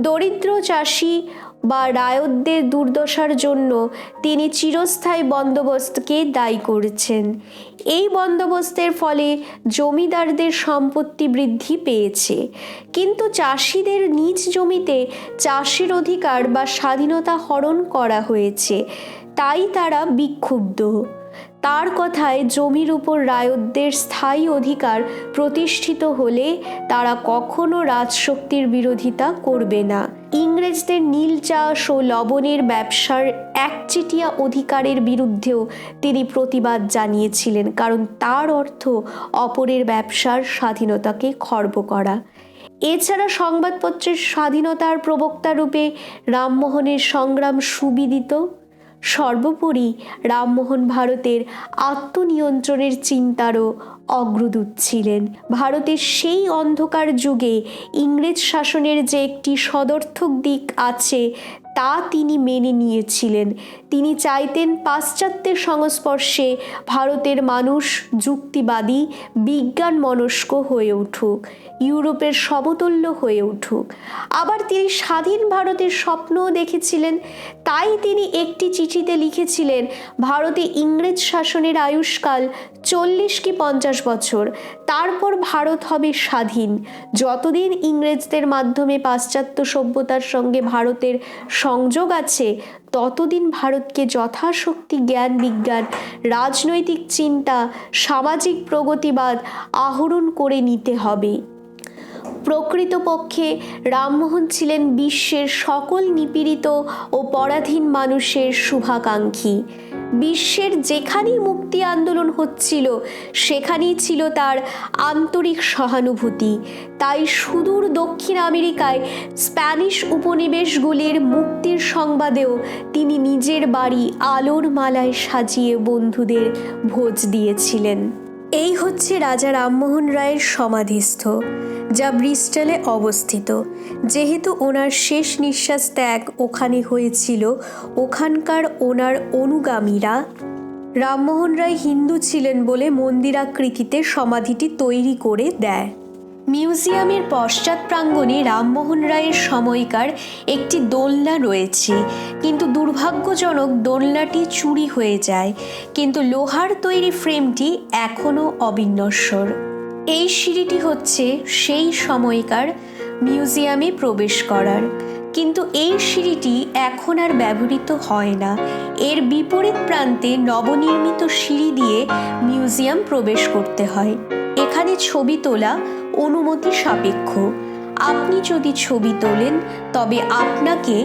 S1: দরিদ্র চাষি বা রায়তদের দুর্দশার জন্য তিনি চিরস্থায়ী বন্দোবস্তকে দায়ী করেছেন। এই বন্দোবস্তের ফলে জমিদারদের সম্পত্তি বৃদ্ধি পেয়েছে, কিন্তু চাষিদের নিজ জমিতে চাষের অধিকার বা স্বাধীনতা হরণ করা হয়েছে। তাই তারা বিক্ষুব্ধ। তার কথায় জমির উপর রায়তদের স্থায়ী অধিকার প্রতিষ্ঠিত হলে তারা কখনো রাজশক্তির বিরোধিতা করবে না। ইংরেজদের নীল চাষ ও লবণের ব্যবসার একচেটিয়া অধিকারের বিরুদ্ধেও তিনি প্রতিবাদ জানিয়েছিলেন, কারণ তার অর্থ অপরের ব্যবসার স্বাধীনতাকে খর্ব করা। এছাড়া সংবাদপত্রের স্বাধীনতার প্রবক্তা রূপে রামমোহনের সংগ্রাম সুবিদিত। সর্বোপরি রামমোহন ভারতের আত্মনিয়ন্ত্রণের চিন্তারও অগ্রদূত ছিলেন। ভারতের সেই অন্ধকার যুগে ইংরেজ শাসনের যে একটি সদর্থক দিক আছে তা তিনি মেনে নিয়েছিলেন। তিনি চাইতেন পাশ্চাত্যের সংস্পর্শে ভারতের মানুষ যুক্তিবাদী, বিজ্ঞান মনস্ক হয়ে উঠুক, ইউরোপের সমতুল্য হয়ে উঠুক। আবার তিনি স্বাধীন ভারতের স্বপ্নও দেখেছিলেন। তাই তিনি একটি চিঠিতে লিখেছিলেন, ভারতে ইংরেজ শাসনের আয়ুষ্কাল 40 কি 50 বছর, তারপর ভারত হবে স্বাধীন। যতদিন ইংরেজদের মাধ্যমে পাশ্চাত্য সভ্যতার সঙ্গে ভারতের সংযোগ আছে ততদিন ভারতকে যথাশক্তি জ্ঞান বিজ্ঞান, রাজনৈতিক চিন্তা, সামাজিক প্রগতিবাদ আহরণ করে নিতে হবে। প্রকৃতপক্ষে রামমোহন ছিলেন বিশ্বের সকল নিপীড়িত ও পরাধীন মানুষের শুভাকাঙ্ক্ষী। বিশ্বের যেখানেই মুক্তি আন্দোলন হচ্ছিল সেখানেই ছিল তার আন্তরিক সহানুভূতি। তাই সুদূর দক্ষিণ আমেরিকায় স্প্যানিশ উপনিবেশগুলির মুক্তির সংবাদেও তিনি নিজের বাড়ি আলোর মালায় সাজিয়ে বন্ধুদের ভোজ দিয়েছিলেন। এই হচ্ছে রাজা রামমোহন রায়ের সমাধিস্থ, যা ব্রিস্টলে অবস্থিত। যেহেতু ওনার শেষ নিঃশ্বাস ত্যাগ ওখানে হয়েছিল, ওখানকার ওনার অনুগামীরা, রামমোহন রায় হিন্দু ছিলেন বলে মন্দিরাকৃতিতে সমাধিটি তৈরি করে দেয়। মিউজিয়ামের পশ্চাৎ প্রাঙ্গণে রামমোহন রায়ের সময়কার একটি দোলনা রয়েছে, কিন্তু দুর্ভাগ্যজনক দোলনাটি চুরি হয়ে যায়, কিন্তু লোহার তৈরি ফ্রেমটি এখনও অবিনশ্বর। এই সিঁড়িটি হচ্ছে সেই সময়কার মিউজিয়ামে প্রবেশ করার, কিন্তু এই সিঁড়িটি এখন আর ব্যবহৃত হয় না। এর বিপরীত প্রান্তে নবনির্মিত সিঁড়ি দিয়ে মিউজিয়াম প্রবেশ করতে হয়। এখানে ছবি তোলা অনুমতি সাপেক্ষ। আপনি যদি ছবি তোলেন তবে আপনাকে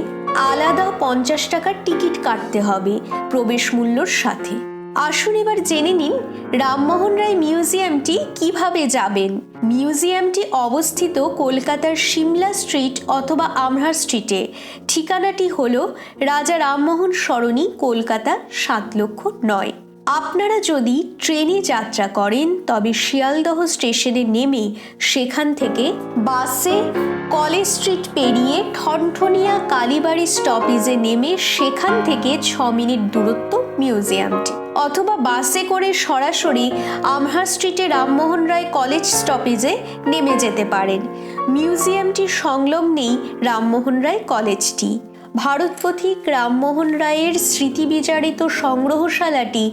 S1: আলাদা 50 টাকার টিকিট কাটতে হবে প্রবেশ মূল্যর সাথে। আসুন এবার জেনে নিন রামমোহন রায় মিউজিয়ামটি কিভাবে যাবেন। মিউজিয়ামটি অবস্থিত কলকাতার সিমলা স্ট্রিট অথবা আমহার স্ট্রিটে। ঠিকানাটি হলো রাজা রামমোহন সরণি, কলকাতা 7,09,। আপনারা যদি ট্রেনে যাত্রা করেন তবে শিয়ালদহ স্টেশনে নেমে সেখান থেকে বাসে কলেজ স্ট্রিট পেরিয়ে ঠনঠনিয়া কালীবাড়ি স্টপেজে নেমে সেখান থেকে 6 মিনিট দূরত্ব মিউজিয়ামটি, অথবা বাসে করে সরাসরি আমহার স্ট্রিটে রামমোহন রায় কলেজ স্টপেজে নেমে যেতে পারেন। মিউজিয়ামটির সংলগ্নেই রামমোহন রায় কলেজটি। ভারতপথিক রামমোহন রায়ের স্মৃতিবিচারিত সংগ্রহশালাটি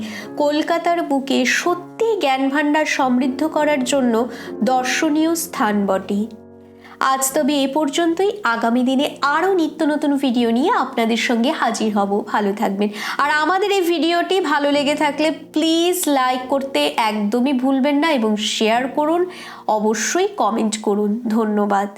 S1: কলকাতার বুকে সত্যি জ্ঞানভাণ্ডার সমৃদ্ধ করার জন্য দর্শনীয় স্থান বটে। আজ তবে এ পর্যন্তই। আগামী দিনে আরও নিত্য নতুন ভিডিও নিয়ে আপনাদের সঙ্গে হাজির হব। ভালো থাকবেন। আর আমাদের এই ভিডিওটি ভালো লেগে থাকলে প্লিজ লাইক করতে একদমই ভুলবেন না এবং শেয়ার করুন, অবশ্যই কমেন্ট করুন। ধন্যবাদ।